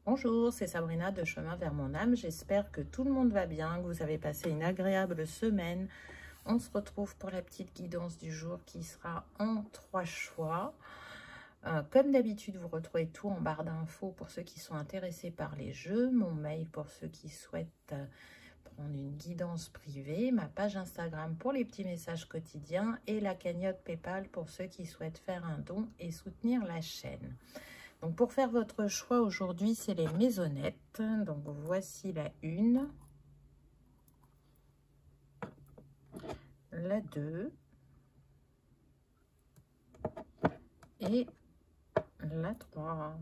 Bonjour, c'est Sabrina de Chemin vers mon âme. J'espère que tout le monde va bien, que vous avez passé une agréable semaine. On se retrouve pour la petite guidance du jour qui sera en 3 choix. Comme d'habitude, vous retrouvez tout en barre d'infos pour ceux qui sont intéressés par les jeux, mon mail pour ceux qui souhaitent prendre une guidance privée, ma page Instagram pour les petits messages quotidiens et la cagnotte PayPal pour ceux qui souhaitent faire un don et soutenir la chaîne. Donc pour faire votre choix aujourd'hui, c'est les maisonnettes. Donc voici la 1, la 2 et la 3.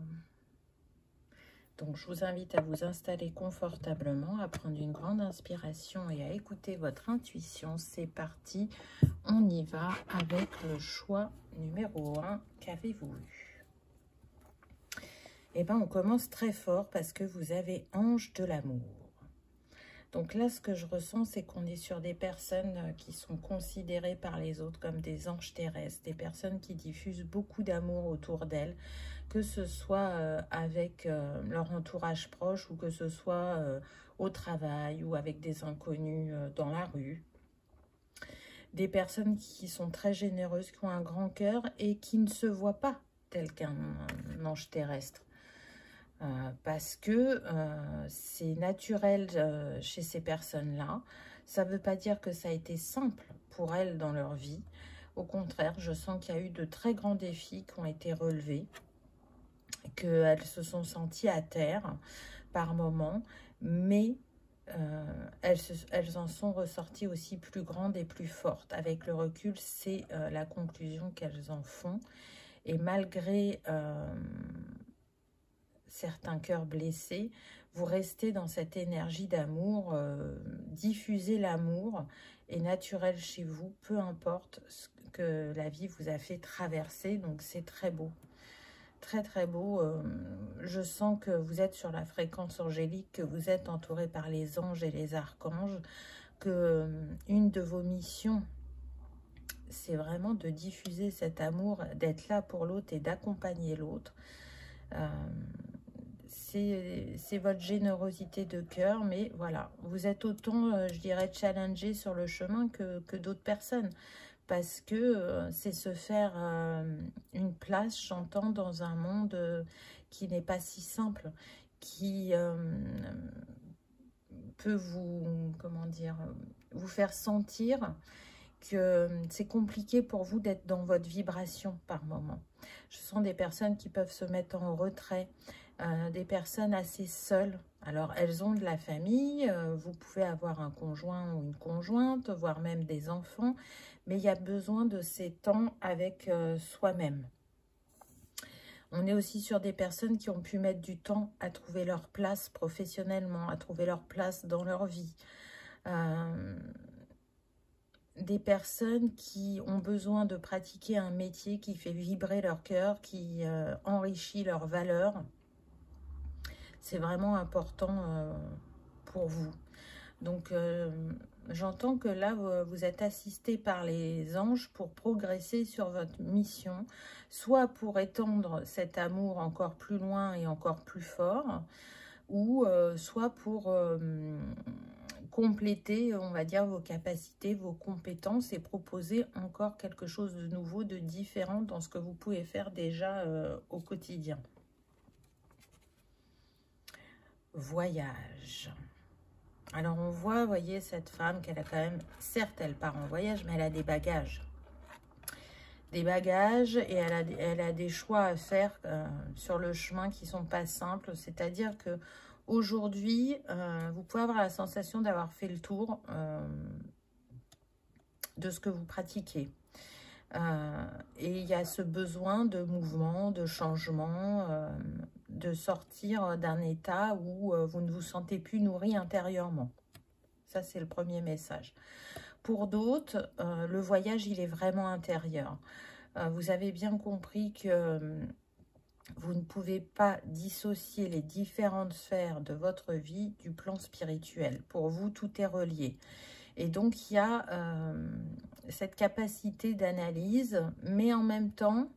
Donc je vous invite à vous installer confortablement, à prendre une grande inspiration et à écouter votre intuition. C'est parti, on y va avec le choix numéro 1. Qu'avez-vous eu? Eh bien, on commence très fort parce que vous avez ange de l'amour. Donc là, ce que je ressens, c'est qu'on est sur des personnes qui sont considérées par les autres comme des anges terrestres, des personnes qui diffusent beaucoup d'amour autour d'elles, que ce soit avec leur entourage proche ou que ce soit au travail ou avec des inconnus dans la rue. Des personnes qui sont très généreuses, qui ont un grand cœur et qui ne se voient pas tel qu'un ange terrestre. Parce que c'est naturel chez ces personnes-là. Ça ne veut pas dire que ça a été simple pour elles dans leur vie. Au contraire, je sens qu'il y a eu de très grands défis qui ont été relevés, qu'elles se sont senties à terre par moments, mais elles en sont ressorties aussi plus grandes et plus fortes. Avec le recul, c'est la conclusion qu'elles en font. Et malgré certains cœurs blessés, vous restez dans cette énergie d'amour, diffusez l'amour est naturel chez vous, peu importe ce que la vie vous a fait traverser, donc c'est très beau. Très très beau, je sens que vous êtes sur la fréquence angélique, que vous êtes entouré par les anges et les archanges, que une de vos missions, c'est vraiment de diffuser cet amour, d'être là pour l'autre et d'accompagner l'autre. C'est votre générosité de cœur, mais voilà, vous êtes autant, je dirais, challengé sur le chemin que d'autres personnes, parce que c'est se faire une place, j'entends, dans un monde qui n'est pas si simple, qui peut vous, comment dire, vous faire sentir que c'est compliqué pour vous d'être dans votre vibration par moment. Je sens des personnes qui peuvent se mettre en retrait, des personnes assez seules. Alors, elles ont de la famille, vous pouvez avoir un conjoint ou une conjointe, voire même des enfants, mais il y a besoin de ces temps avec soi-même. On est aussi sur des personnes qui ont pu mettre du temps à trouver leur place professionnellement, à trouver leur place dans leur vie. Des personnes qui ont besoin de pratiquer un métier qui fait vibrer leur cœur, qui enrichit leurs valeurs. C'est vraiment important pour vous. Donc, j'entends que là, vous êtes assisté par les anges pour progresser sur votre mission, soit pour étendre cet amour encore plus loin et encore plus fort, ou soit pour compléter, on va dire, vos capacités, vos compétences et proposer encore quelque chose de nouveau, de différent dans ce que vous pouvez faire déjà au quotidien. Voyage. Alors on voit, vous voyez, cette femme qu'elle a quand même, certes elle part en voyage, mais elle a des bagages. Des bagages et elle a des choix à faire sur le chemin qui ne sont pas simples. C'est-à-dire que aujourd'hui, vous pouvez avoir la sensation d'avoir fait le tour de ce que vous pratiquez. Et il y a ce besoin de mouvement, de changement, de sortir d'un état où vous ne vous sentez plus nourri intérieurement. Ça, c'est le premier message. Pour d'autres, le voyage, il est vraiment intérieur. Vous avez bien compris que vous ne pouvez pas dissocier les différentes sphères de votre vie du plan spirituel. Pour vous, tout est relié. Et donc, il y a cette capacité d'analyse, mais en même temps,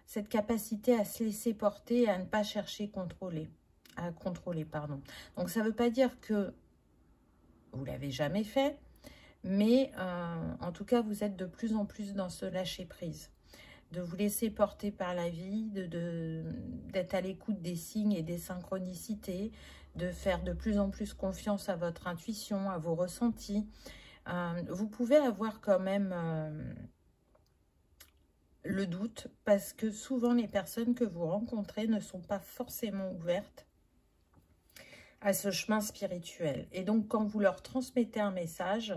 cette capacité à se laisser porter et à ne pas chercher contrôler, à contrôler, pardon. Donc, ça ne veut pas dire que vous ne l'avez jamais fait, mais en tout cas, vous êtes de plus en plus dans ce lâcher-prise. De vous laisser porter par la vie, d'être à l'écoute des signes et des synchronicités, de faire de plus en plus confiance à votre intuition, à vos ressentis. Vous pouvez avoir quand même le doute, parce que souvent les personnes que vous rencontrez ne sont pas forcément ouvertes à ce chemin spirituel. Et donc, quand vous leur transmettez un message,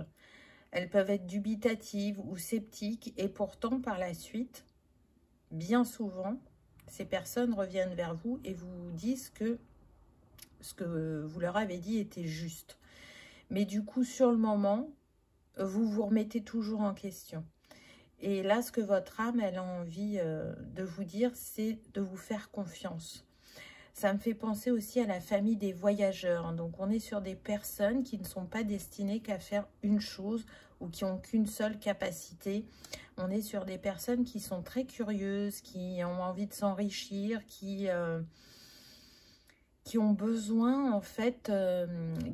elles peuvent être dubitatives ou sceptiques, et pourtant, par la suite, bien souvent, ces personnes reviennent vers vous et vous disent que ce que vous leur avez dit était juste. Mais du coup, sur le moment, vous vous remettez toujours en question. Et là, ce que votre âme, elle a envie de vous dire, c'est de vous faire confiance. Ça me fait penser aussi à la famille des voyageurs. Donc, on est sur des personnes qui ne sont pas destinées qu'à faire une chose ou qui n'ont qu'une seule capacité. On est sur des personnes qui sont très curieuses, qui ont envie de s'enrichir, qui ont besoin, en fait,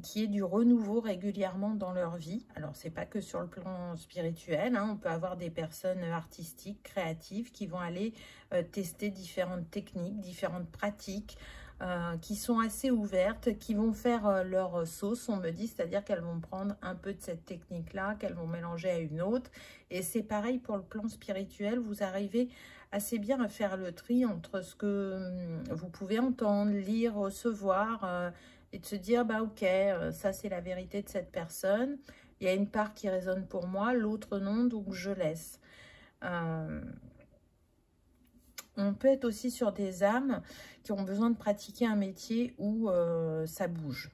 qu'il y ait du renouveau régulièrement dans leur vie. Alors, c'est pas que sur le plan spirituel, hein. On peut avoir des personnes artistiques, créatives, qui vont aller tester différentes techniques, différentes pratiques, qui sont assez ouvertes, qui vont faire leur sauce, on me dit, c'est-à-dire qu'elles vont prendre un peu de cette technique-là, qu'elles vont mélanger à une autre. Et c'est pareil pour le plan spirituel, vous arrivez assez bien à faire le tri entre ce que vous pouvez entendre, lire, recevoir, et de se dire, bah ok, ça c'est la vérité de cette personne, il y a une part qui résonne pour moi, l'autre non, donc je laisse. On peut être aussi sur des âmes qui ont besoin de pratiquer un métier où ça bouge.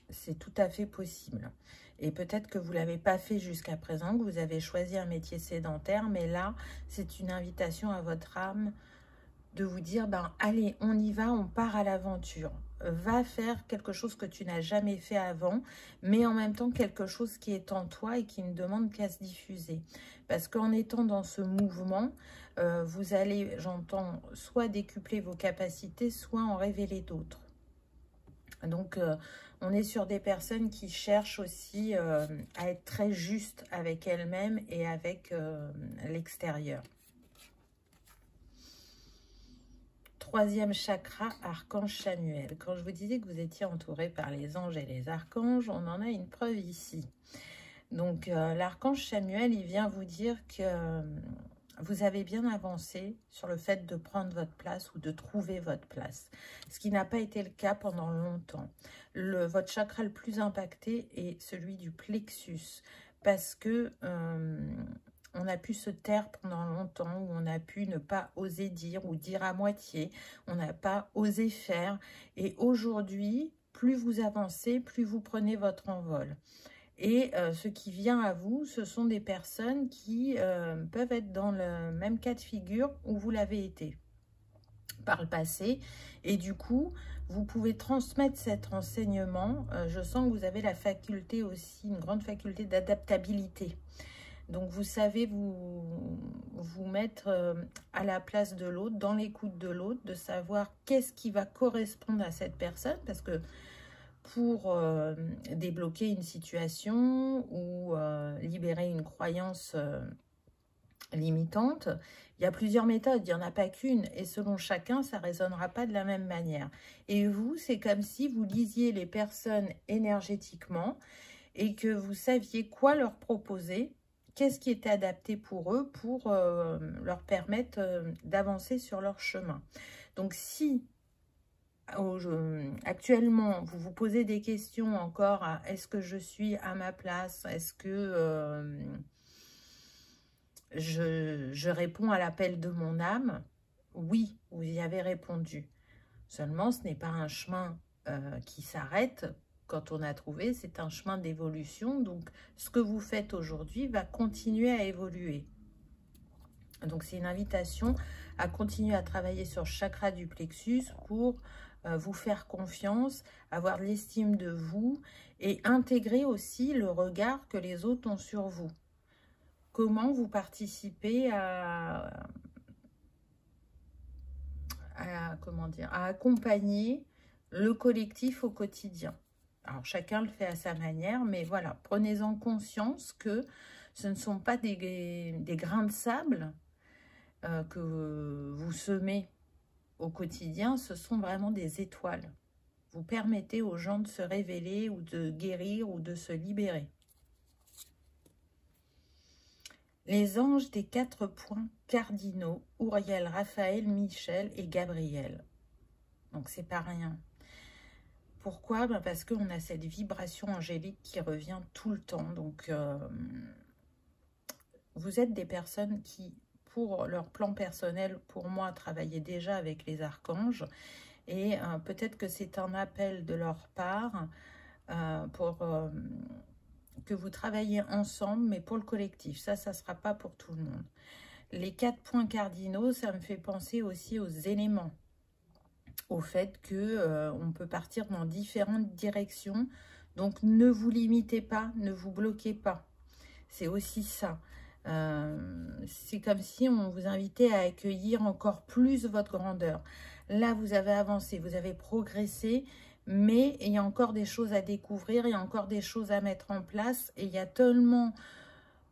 C'est tout à fait possible. Et peut-être que vous ne l'avez pas fait jusqu'à présent, que vous avez choisi un métier sédentaire, mais là, c'est une invitation à votre âme de vous dire, ben, allez, on y va, on part à l'aventure. Va faire quelque chose que tu n'as jamais fait avant, mais en même temps quelque chose qui est en toi et qui ne demande qu'à se diffuser. Parce qu'en étant dans ce mouvement, vous allez, j'entends, soit décupler vos capacités, soit en révéler d'autres. Donc, on est sur des personnes qui cherchent aussi à être très justes avec elles-mêmes et avec l'extérieur. Troisième chakra, archange Chamuel. Quand je vous disais que vous étiez entouré par les anges et les archanges, on en a une preuve ici. Donc, l'archange Chamuel, il vient vous dire que vous avez bien avancé sur le fait de prendre votre place ou de trouver votre place. Ce qui n'a pas été le cas pendant longtemps. Votre chakra le plus impacté est celui du plexus. Parce que on a pu se taire pendant longtemps, ou on a pu ne pas oser dire ou dire à moitié. On n'a pas osé faire. Et aujourd'hui, plus vous avancez, plus vous prenez votre envol. Et ce qui vient à vous, ce sont des personnes qui peuvent être dans le même cas de figure où vous l'avez été par le passé. Et du coup, vous pouvez transmettre cet renseignement. Je sens que vous avez la faculté aussi, une grande faculté d'adaptabilité. Donc, vous savez vous mettre à la place de l'autre, dans l'écoute de l'autre, de savoir qu'est-ce qui va correspondre à cette personne. Parce que pour débloquer une situation ou libérer une croyance limitante, il y a plusieurs méthodes, il n'y en a pas qu'une, et selon chacun, ça ne résonnera pas de la même manière. Et vous, c'est comme si vous lisiez les personnes énergétiquement et que vous saviez quoi leur proposer, qu'est-ce qui était adapté pour eux, pour leur permettre d'avancer sur leur chemin. Donc, si actuellement, vous vous posez des questions encore à est-ce que je suis à ma place, est-ce que je réponds à l'appel de mon âme, oui, vous y avez répondu. Seulement, ce n'est pas un chemin qui s'arrête quand on a trouvé, c'est un chemin d'évolution. Donc, ce que vous faites aujourd'hui va continuer à évoluer. Donc, c'est une invitation à continuer à travailler sur le chakra du plexus pour vous faire confiance, avoir de l'estime de vous et intégrer aussi le regard que les autres ont sur vous. Comment vous participez à accompagner le collectif au quotidien. Alors, chacun le fait à sa manière, mais voilà, prenez-en conscience que ce ne sont pas des grains de sable que vous semez au quotidien, ce sont vraiment des étoiles. Vous permettez aux gens de se révéler ou de guérir ou de se libérer. Les anges des 4 points cardinaux, Uriel, Raphaël, Michel et Gabriel. Donc, c'est pas rien. Pourquoi? Ben parce qu'on a cette vibration angélique qui revient tout le temps. Donc, vous êtes des personnes qui, pour leur plan personnel, pour moi, travaillaient déjà avec les archanges. Et peut-être que c'est un appel de leur part pour que vous travaillez ensemble, mais pour le collectif. Ça ne sera pas pour tout le monde. Les 4 points cardinaux, ça me fait penser aussi aux éléments. Au fait que on peut partir dans différentes directions. Donc, ne vous limitez pas, ne vous bloquez pas. C'est aussi ça. C'est comme si on vous invitait à accueillir encore plus votre grandeur. Là, vous avez avancé, vous avez progressé, mais il y a encore des choses à découvrir, il y a encore des choses à mettre en place. Et il y a tellement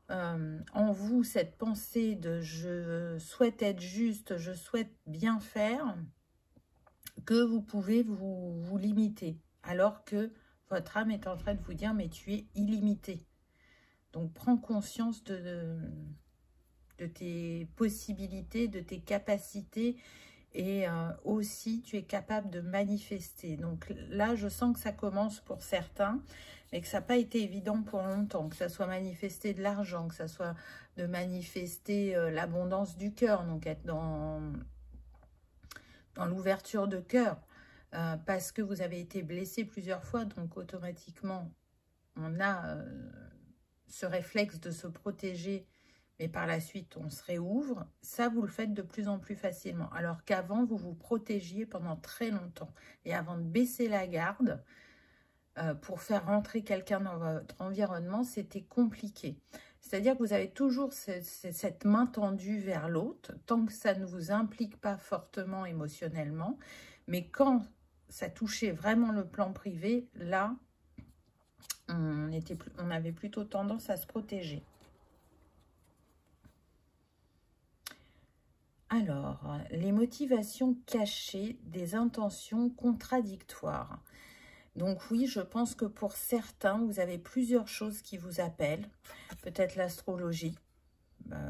en vous cette pensée de « je souhaite être juste, je souhaite bien faire », que vous pouvez vous limiter. Alors que votre âme est en train de vous dire « mais tu es illimité ». Donc, prends conscience de tes possibilités, de tes capacités et aussi, tu es capable de manifester. Donc là, je sens que ça commence pour certains, mais que ça n'a pas été évident pour longtemps, que ça soit manifester de l'argent, que ça soit de manifester l'abondance du cœur, donc être dans l'ouverture de cœur, parce que vous avez été blessé plusieurs fois, donc automatiquement, on a ce réflexe de se protéger, mais par la suite, on se réouvre. Ça, vous le faites de plus en plus facilement. Alors qu'avant, vous vous protégiez pendant très longtemps. Et avant de baisser la garde, pour faire rentrer quelqu'un dans votre environnement, c'était compliqué. C'est-à-dire que vous avez toujours cette main tendue vers l'autre, tant que ça ne vous implique pas fortement émotionnellement. Mais quand ça touchait vraiment le plan privé, là, on avait plutôt tendance à se protéger. Alors, les motivations cachées des intentions contradictoires. Donc oui, je pense que pour certains, vous avez plusieurs choses qui vous appellent. Peut-être l'astrologie,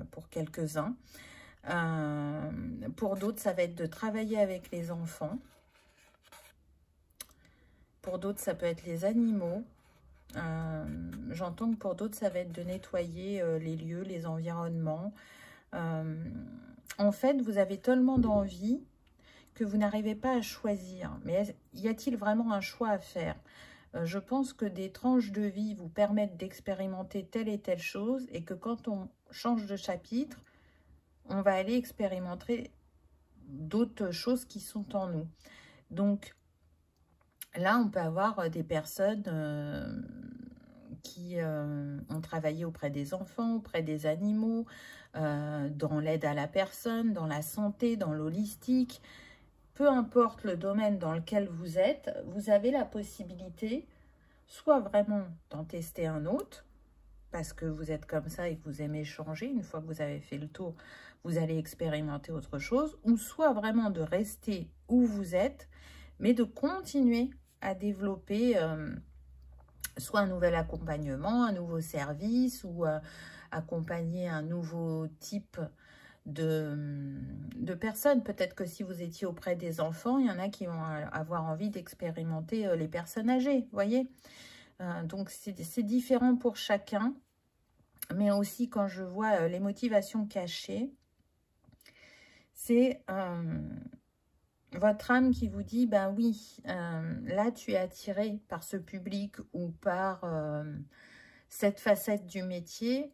pour quelques-uns. Pour d'autres, ça va être de travailler avec les enfants. Pour d'autres, ça peut être les animaux. J'entends que pour d'autres, ça va être de nettoyer les lieux, les environnements. En fait, vous avez tellement d'envie que vous n'arrivez pas à choisir. Mais y a-t-il vraiment un choix à faire? Je pense que des tranches de vie vous permettent d'expérimenter telle et telle chose et que quand on change de chapitre, on va aller expérimenter d'autres choses qui sont en nous. Donc, là, on peut avoir des personnes qui ont travaillé auprès des enfants, auprès des animaux, dans l'aide à la personne, dans la santé, dans l'holistique. Peu importe le domaine dans lequel vous êtes, vous avez la possibilité soit vraiment d'en tester un autre, parce que vous êtes comme ça et que vous aimez changer. Une fois que vous avez fait le tour, vous allez expérimenter autre chose, ou soit vraiment de rester où vous êtes, mais de continuer à développer soit un nouvel accompagnement, un nouveau service, ou accompagner un nouveau type de personnes. Peut-être que si vous étiez auprès des enfants, il y en a qui vont avoir envie d'expérimenter les personnes âgées, voyez. Donc, c'est différent pour chacun. Mais aussi, quand je vois les motivations cachées, c'est votre âme qui vous dit, ben oui, là, tu es attiré par ce public ou par cette facette du métier.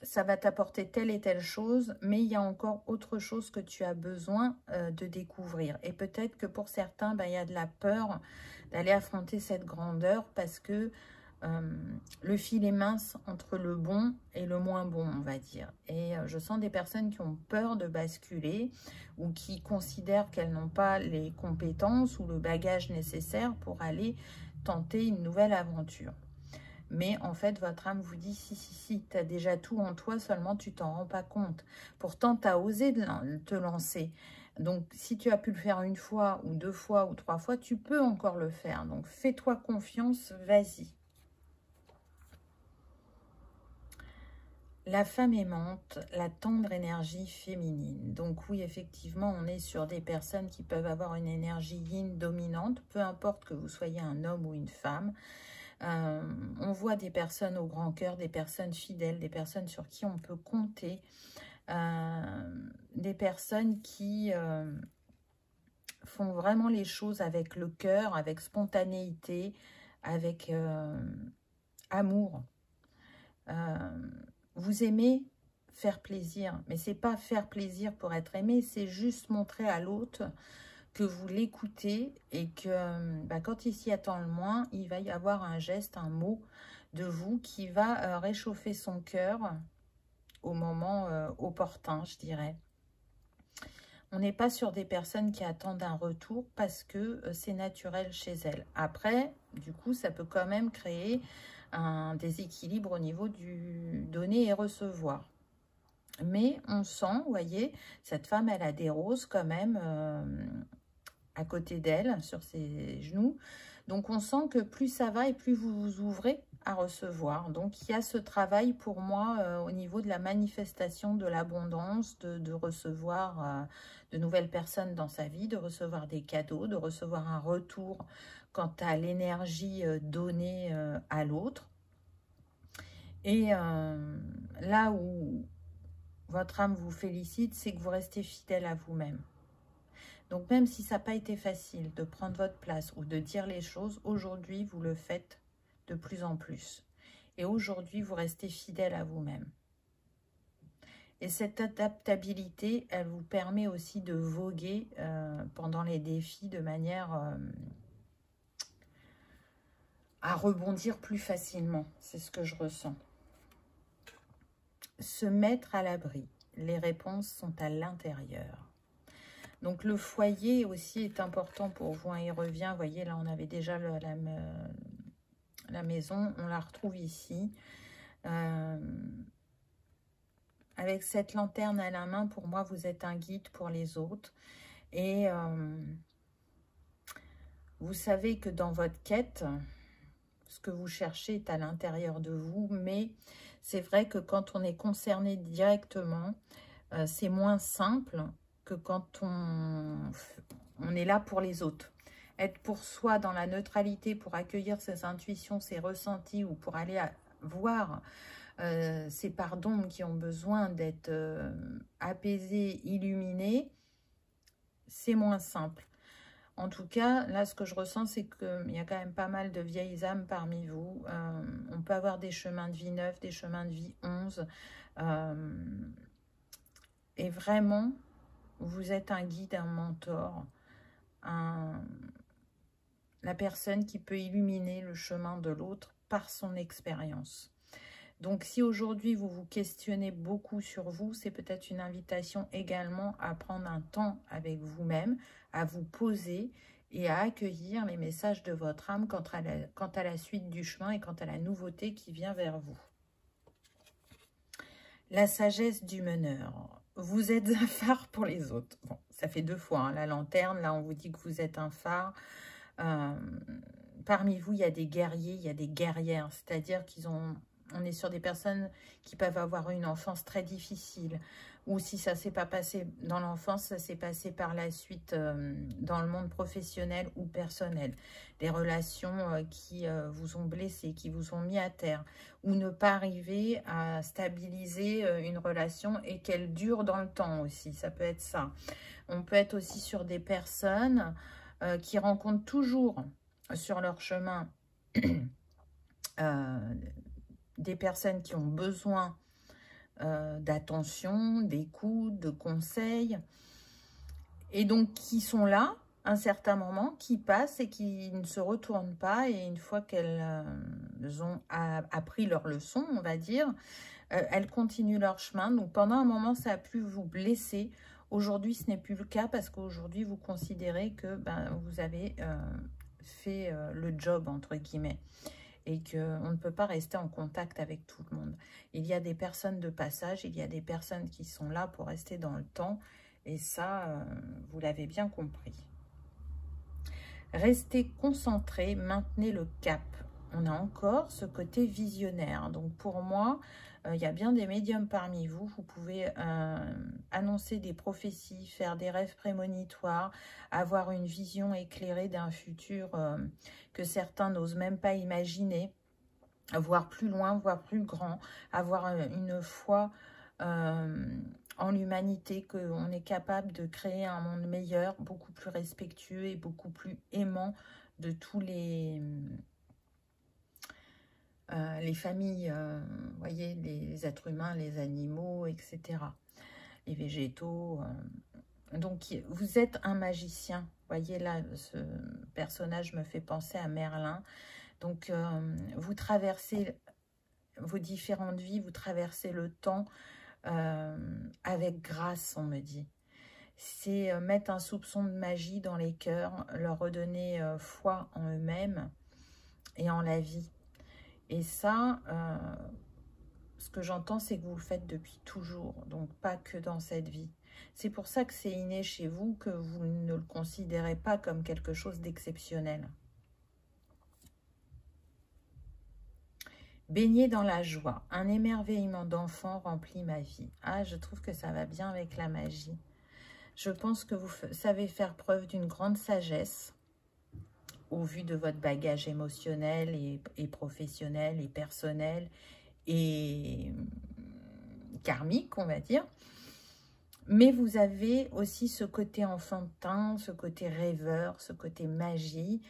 Ça va t'apporter telle et telle chose, mais il y a encore autre chose que tu as besoin de découvrir. Et peut-être que pour certains, ben, il y a de la peur d'aller affronter cette grandeur parce que le fil est mince entre le bon et le moins bon, on va dire. Et je sens des personnes qui ont peur de basculer ou qui considèrent qu'elles n'ont pas les compétences ou le bagage nécessaire pour aller tenter une nouvelle aventure. Mais en fait, votre âme vous dit, si, tu as déjà tout en toi, seulement tu t'en rends pas compte. Pourtant, tu as osé te lancer. Donc, si tu as pu le faire une fois ou 2 fois ou 3 fois, tu peux encore le faire. Donc, fais-toi confiance, vas-y. La femme aimante, la tendre énergie féminine. Donc oui, effectivement, on est sur des personnes qui peuvent avoir une énergie yin dominante, peu importe que vous soyez un homme ou une femme. On voit des personnes au grand cœur, des personnes fidèles, des personnes sur qui on peut compter, des personnes qui font vraiment les choses avec le cœur, avec spontanéité, avec amour. Vous aimez faire plaisir, mais c'est pas faire plaisir pour être aimé, c'est juste montrer à l'autre que vous l'écoutez et que quand il s'y attend le moins, il va y avoir un geste, un mot de vous qui va réchauffer son cœur au moment opportun, je dirais. On n'est pas sur des personnes qui attendent un retour parce que c'est naturel chez elles. Après, du coup, ça peut quand même créer un déséquilibre au niveau du donner et recevoir. Mais on sent, vous voyez, cette femme, elle a des roses quand même à côté d'elle, sur ses genoux. Donc, on sent que plus ça va et plus vous vous ouvrez à recevoir. Donc, il y a ce travail pour moi au niveau de la manifestation de l'abondance, de recevoir de nouvelles personnes dans sa vie, de recevoir des cadeaux, de recevoir un retour quant à l'énergie donnée à l'autre. Et là où votre âme vous félicite, c'est que vous restez fidèle à vous-même. Donc même si ça n'a pas été facile de prendre votre place ou de dire les choses, aujourd'hui vous le faites de plus en plus. Et aujourd'hui vous restez fidèle à vous-même. Et cette adaptabilité, elle vous permet aussi de voguer pendant les défis de manière à rebondir plus facilement. C'est ce que je ressens. Se mettre à l'abri. Les réponses sont à l'intérieur. Donc le foyer aussi est important pour vous. Il revient, vous voyez, là on avait déjà la maison, on la retrouve ici. Avec cette lanterne à la main, pour moi, vous êtes un guide pour les autres. Et vous savez que dans votre quête, ce que vous cherchez est à l'intérieur de vous. Mais c'est vrai que quand on est concerné directement, c'est moins simple que quand on est là pour les autres. Être pour soi dans la neutralité, pour accueillir ses intuitions, ses ressentis, ou pour aller voir ces parts d'ombre qui ont besoin d'être apaisées, illuminées, c'est moins simple. En tout cas, là, ce que je ressens, c'est qu'il y a quand même pas mal de vieilles âmes parmi vous. On peut avoir des chemins de vie 9, des chemins de vie 11. Et vraiment, vous êtes un guide, un mentor, la personne qui peut illuminer le chemin de l'autre par son expérience. Donc, si aujourd'hui, vous vous questionnez beaucoup sur vous, c'est peut-être une invitation également à prendre un temps avec vous-même, à vous poser et à accueillir les messages de votre âme quant à la suite du chemin et quant à la nouveauté qui vient vers vous. La sagesse du meneur. Vous êtes un phare pour les autres. Bon, ça fait 2 fois, hein, la lanterne. Là, on vous dit que vous êtes un phare. Parmi vous, il y a des guerriers, il y a des guerrières. C'est-à-dire on est sur des personnes qui peuvent avoir une enfance très difficile. Ou si ça ne s'est pas passé dans l'enfance, ça s'est passé par la suite dans le monde professionnel ou personnel. Des relations qui vous ont blessé, qui vous ont mis à terre. Ou ne pas arriver à stabiliser une relation et qu'elle dure dans le temps aussi. Ça peut être ça. On peut être aussi sur des personnes qui rencontrent toujours sur leur chemin des personnes qui ont besoin d'attention, d'écoute, de conseils, et donc qui sont là un certain moment qui passe et qui ne se retournent pas. Et une fois qu'elles ont appris leur leçon, on va dire, elles continuent leur chemin. Donc pendant un moment, ça a pu vous blesser. Aujourd'hui, ce n'est plus le cas parce qu'aujourd'hui, vous considérez que vous avez fait le job, entre guillemets. Et qu'on ne peut pas rester en contact avec tout le monde. Il y a des personnes de passage, il y a des personnes qui sont là pour rester dans le temps. Et ça, vous l'avez bien compris. Restez concentré, maintenez le cap. On a encore ce côté visionnaire. Donc pour moi, il y a bien des médiums parmi vous. Vous pouvez annoncer des prophéties, faire des rêves prémonitoires, avoir une vision éclairée d'un futur que certains n'osent même pas imaginer, voir plus loin, voir plus grand, avoir une foi en l'humanité, qu'on est capable de créer un monde meilleur, beaucoup plus respectueux et beaucoup plus aimant de tous les familles, vous voyez, les êtres humains, les animaux, etc. Les végétaux. Donc, vous êtes un magicien. Vous voyez, là, ce personnage me fait penser à Merlin. Donc, vous traversez vos différentes vies, vous traversez le temps avec grâce, on me dit. C'est mettre un soupçon de magie dans les cœurs, leur redonner foi en eux-mêmes et en la vie. Et ça, ce que j'entends, c'est que vous le faites depuis toujours, donc pas que dans cette vie. C'est pour ça que c'est inné chez vous, que vous ne le considérez pas comme quelque chose d'exceptionnel. Baigner dans la joie, un émerveillement d'enfant remplit ma vie. Ah, je trouve que ça va bien avec la magie. Je pense que vous savez faire preuve d'une grande sagesse au vu de votre bagage émotionnel et professionnel et personnel et karmique, on va dire. Mais vous avez aussi ce côté enfantin, ce côté rêveur, ce côté magie.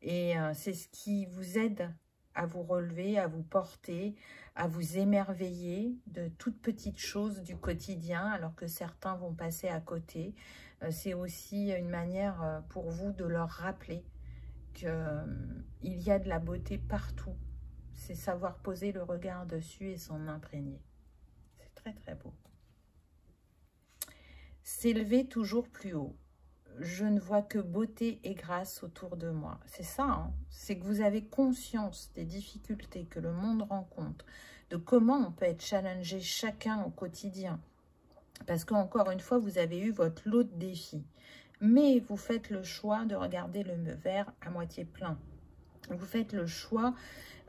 Et c'est ce qui vous aide à vous relever, à vous porter, à vous émerveiller de toutes petites choses du quotidien, alors que certains vont passer à côté. C'est aussi une manière pour vous de leur rappeler qu'il y a de la beauté partout. C'est savoir poser le regard dessus et s'en imprégner. C'est très très beau. S'élever toujours plus haut. Je ne vois que beauté et grâce autour de moi. C'est ça, hein, c'est que vous avez conscience des difficultés que le monde rencontre, de comment on peut être challengé chacun au quotidien. Parce qu'encore une fois, vous avez eu votre lot de défis. Mais vous faites le choix de regarder le verre à moitié plein. Vous faites le choix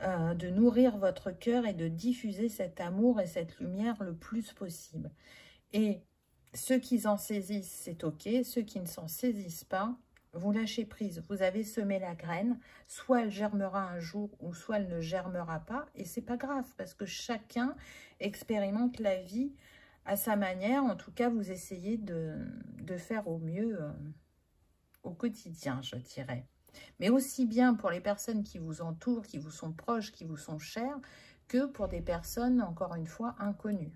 de nourrir votre cœur et de diffuser cet amour et cette lumière le plus possible. Et ceux qui en saisissent, c'est ok. Ceux qui ne s'en saisissent pas, vous lâchez prise. Vous avez semé la graine. Soit elle germera un jour, ou soit elle ne germera pas. Et c'est pas grave, parce que chacun expérimente la vie à sa manière. En tout cas, vous essayez de faire au mieux au quotidien, je dirais. Mais aussi bien pour les personnes qui vous entourent, qui vous sont proches, qui vous sont chères, que pour des personnes, encore une fois, inconnues.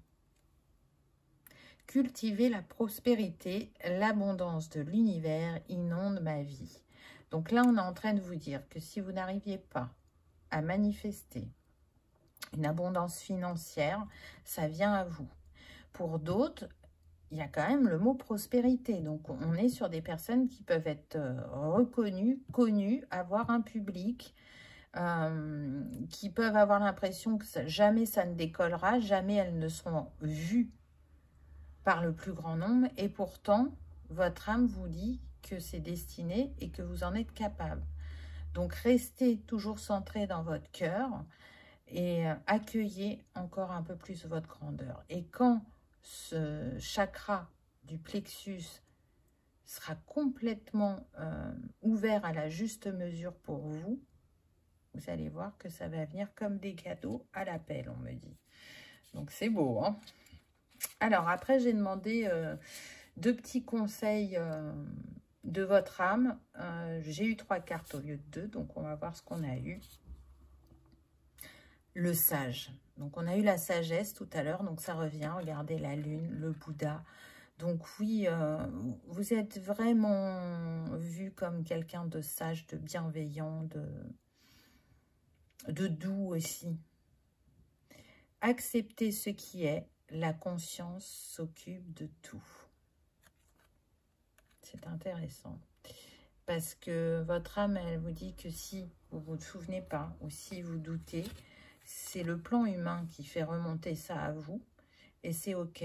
Cultiver la prospérité, l'abondance de l'univers inonde ma vie. Donc là, on est en train de vous dire que si vous n'arriviez pas à manifester une abondance financière, ça vient à vous. Pour d'autres, il y a quand même le mot prospérité. Donc, on est sur des personnes qui peuvent être reconnues, connues, avoir un public, qui peuvent avoir l'impression que jamais ça ne décollera, jamais elles ne seront vues par le plus grand nombre. Et pourtant, votre âme vous dit que c'est destiné et que vous en êtes capable. Donc, restez toujours centré dans votre cœur et accueillez encore un peu plus votre grandeur. Et quand ce chakra du plexus sera complètement ouvert à la juste mesure pour vous, vous allez voir que ça va venir comme des cadeaux à l'appel, on me dit. Donc c'est beau, hein? Alors après, j'ai demandé 2 petits conseils de votre âme. J'ai eu 3 cartes au lieu de 2, donc on va voir ce qu'on a eu. Le sage. Donc, on a eu la sagesse tout à l'heure. Donc, ça revient. Regardez la lune, le Bouddha. Donc oui, vous êtes vraiment vu comme quelqu'un de sage, de bienveillant, de doux aussi. Acceptez ce qui est, la conscience s'occupe de tout. C'est intéressant. Parce que votre âme, elle vous dit que si vous ne vous souvenez pas ou si vous doutez, c'est le plan humain qui fait remonter ça à vous. Et c'est OK.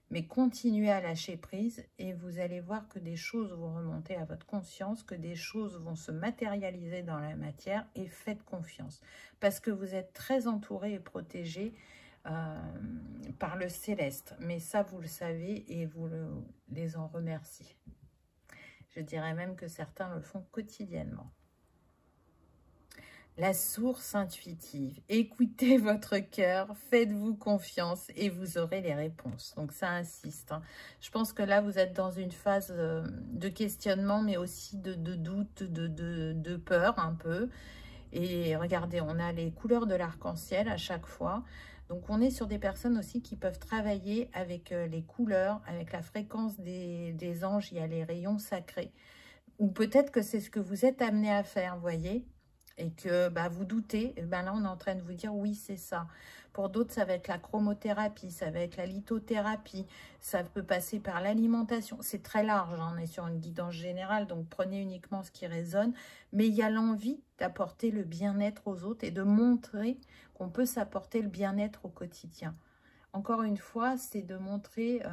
Mais continuez à lâcher prise et vous allez voir que des choses vont remonter à votre conscience, que des choses vont se matérialiser dans la matière et faites confiance. Parce que vous êtes très entouré et protégé par le céleste. Mais ça, vous le savez et vous les en remerciez. Je dirais même que certains le font quotidiennement. La source intuitive. Écoutez votre cœur, faites-vous confiance et vous aurez les réponses. Donc ça insiste. Hein. Je pense que là, vous êtes dans une phase de questionnement, mais aussi de doute, de peur un peu. Et regardez, on a les couleurs de l'arc-en-ciel à chaque fois. Donc, on est sur des personnes aussi qui peuvent travailler avec les couleurs, avec la fréquence des anges. Il y a les rayons sacrés. Ou peut-être que c'est ce que vous êtes amené à faire, vous voyez, et que vous doutez. Et là, on est en train de vous dire, oui, c'est ça. Pour d'autres, ça va être la chromothérapie, ça va être la lithothérapie, ça peut passer par l'alimentation. C'est très large, hein, on est sur une guidance générale, donc prenez uniquement ce qui résonne. Mais il y a l'envie d'apporter le bien-être aux autres et de montrer qu'on peut s'apporter le bien-être au quotidien. Encore une fois, c'est de montrer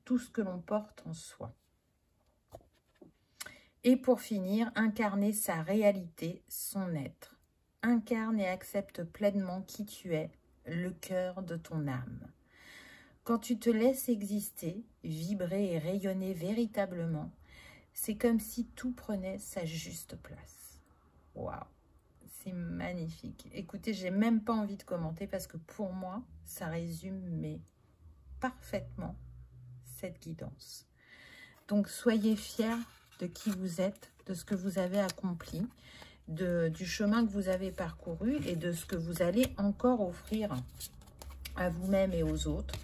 tout ce que l'on porte en soi. Et pour finir, incarner sa réalité, son être. Incarne et accepte pleinement qui tu es, le cœur de ton âme. Quand tu te laisses exister, vibrer et rayonner véritablement, c'est comme si tout prenait sa juste place. Waouh, c'est magnifique. Écoutez, j'ai même pas envie de commenter parce que pour moi, ça résume mais parfaitement cette guidance. Donc, soyez fiers de qui vous êtes, de ce que vous avez accompli, du chemin que vous avez parcouru et de ce que vous allez encore offrir à vous-même et aux autres.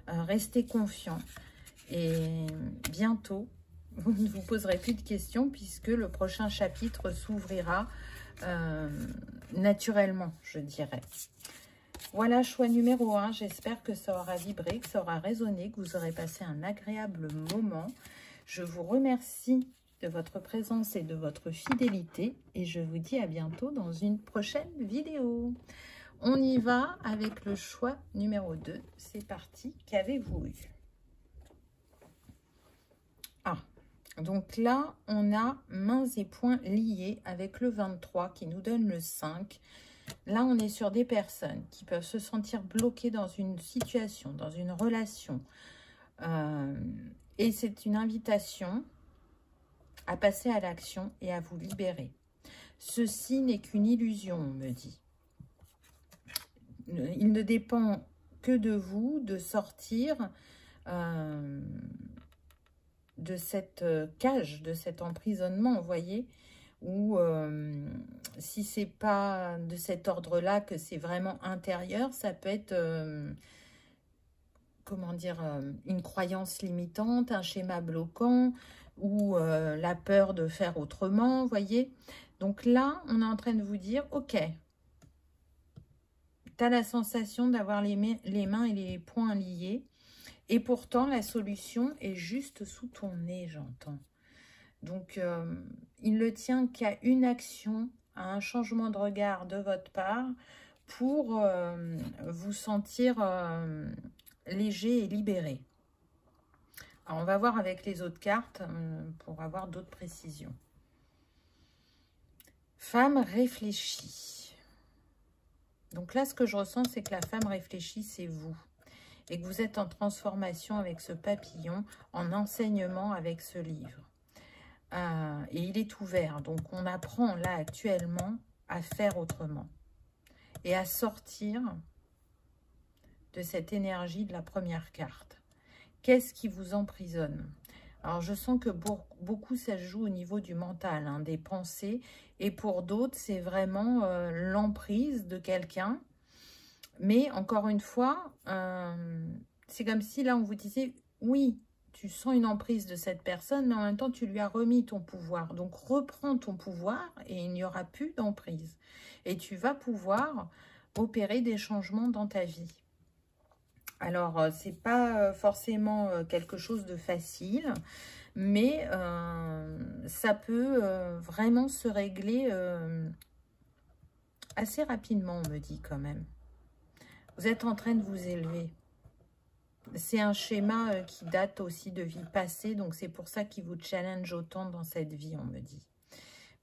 Restez confiants et bientôt, vous ne vous poserez plus de questions puisque le prochain chapitre s'ouvrira naturellement, je dirais. Voilà, choix numéro 1. J'espère que ça aura vibré, que ça aura résonné, que vous aurez passé un agréable moment. Je vous remercie de votre présence et de votre fidélité et je vous dis à bientôt dans une prochaine vidéo. On y va avec le choix numéro 2. C'est parti. Qu'avez-vous eu? Ah, donc là, on a mains et poings liés avec le 23 qui nous donne le 5. Là, on est sur des personnes qui peuvent se sentir bloquées dans une situation, dans une relation. Et c'est une invitation à passer à l'action et à vous libérer. Ceci n'est qu'une illusion, on me dit. Il ne dépend que de vous de sortir de cette cage, de cet emprisonnement, vous voyez, ou si c'est pas de cet ordre-là, que c'est vraiment intérieur, ça peut être, comment dire, une croyance limitante, un schéma bloquant, ou la peur de faire autrement, vous voyez. Donc là, on est en train de vous dire, ok, tu as la sensation d'avoir les mains et les poings liés, et pourtant la solution est juste sous ton nez, j'entends. Donc, il ne tient qu'à une action, à un changement de regard de votre part pour vous sentir léger et libéré. Alors, on va voir avec les autres cartes pour avoir d'autres précisions. Femme réfléchie. Donc là, ce que je ressens, c'est que la femme réfléchie, c'est vous. Et que vous êtes en transformation avec ce papillon, en enseignement avec ce livre. Et il est ouvert. Donc, on apprend là actuellement à faire autrement. Et à sortir de cette énergie de la première carte. Qu'est-ce qui vous emprisonne? Alors, je sens que pour beaucoup, ça se joue au niveau du mental, hein, des pensées. Et pour d'autres, c'est vraiment l'emprise de quelqu'un. Mais encore une fois, c'est comme si là, on vous disait, oui, tu sens une emprise de cette personne, mais en même temps, tu lui as remis ton pouvoir. Donc, reprends ton pouvoir et il n'y aura plus d'emprise. Et tu vas pouvoir opérer des changements dans ta vie. Alors, c'est pas forcément quelque chose de facile, mais ça peut vraiment se régler assez rapidement, on me dit quand même. Vous êtes en train de vous élever. C'est un schéma qui date aussi de vie passée, donc c'est pour ça qu'il vous challenge autant dans cette vie, on me dit.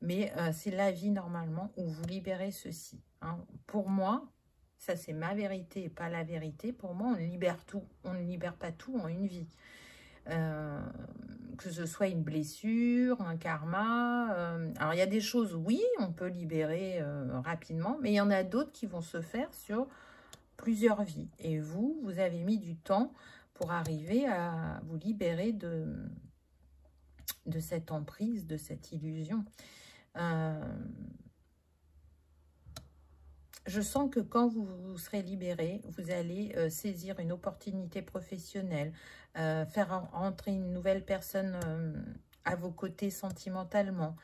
Mais c'est la vie normalement où vous libérez ceci. Hein. Pour moi, ça c'est ma vérité et pas la vérité. Pour moi, on libère tout. On ne libère pas tout en une vie. Que ce soit une blessure, un karma. Alors, il y a des choses, oui, on peut libérer rapidement, mais il y en a d'autres qui vont se faire sur plusieurs vies. Et vous, vous avez mis du temps pour arriver à vous libérer de cette emprise, de cette illusion. Je sens que quand vous serez libéré, vous allez saisir une opportunité professionnelle, faire rentrer une nouvelle personne à vos côtés sentimentalement,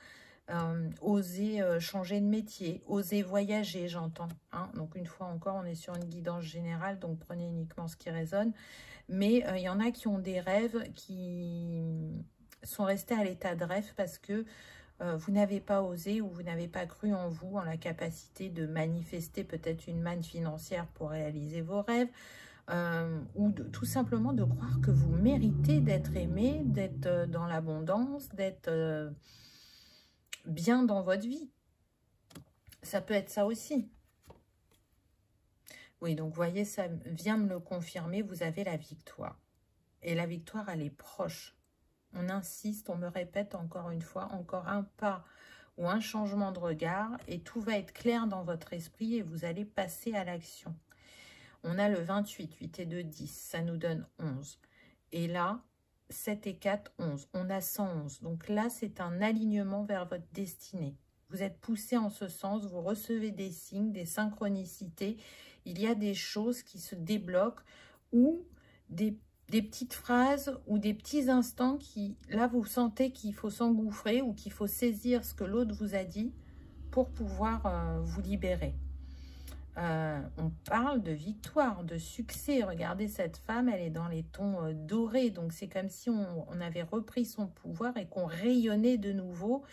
oser changer de métier, oser voyager, j'entends. Hein. Donc, une fois encore, on est sur une guidance générale, donc prenez uniquement ce qui résonne. Mais il y en a qui ont des rêves qui sont restés à l'état de rêve parce que vous n'avez pas osé ou vous n'avez pas cru en vous, en la capacité de manifester peut-être une manne financière pour réaliser vos rêves, ou tout simplement de croire que vous méritez d'être aimé, d'être dans l'abondance, d'être bien dans votre vie. Ça peut être ça aussi. Oui, donc vous voyez, ça vient me le confirmer, vous avez la victoire. Et la victoire, elle est proche. On insiste, on me répète encore une fois, encore un pas ou un changement de regard et tout va être clair dans votre esprit et vous allez passer à l'action. On a le 28, 8 et 2, 10, ça nous donne 11. Et là, 7 et 4, 11. On a 111. Donc là, c'est un alignement vers votre destinée. Vous êtes poussé en ce sens, vous recevez des signes, des synchronicités. Il y a des choses qui se débloquent ou des petites phrases ou des petits instants qui, là, vous sentez qu'il faut s'engouffrer ou qu'il faut saisir ce que l'autre vous a dit pour pouvoir vous libérer. On parle de victoire, de succès. Regardez cette femme, elle est dans les tons dorés. Donc, c'est comme si on avait repris son pouvoir et qu'on rayonnait de nouveau.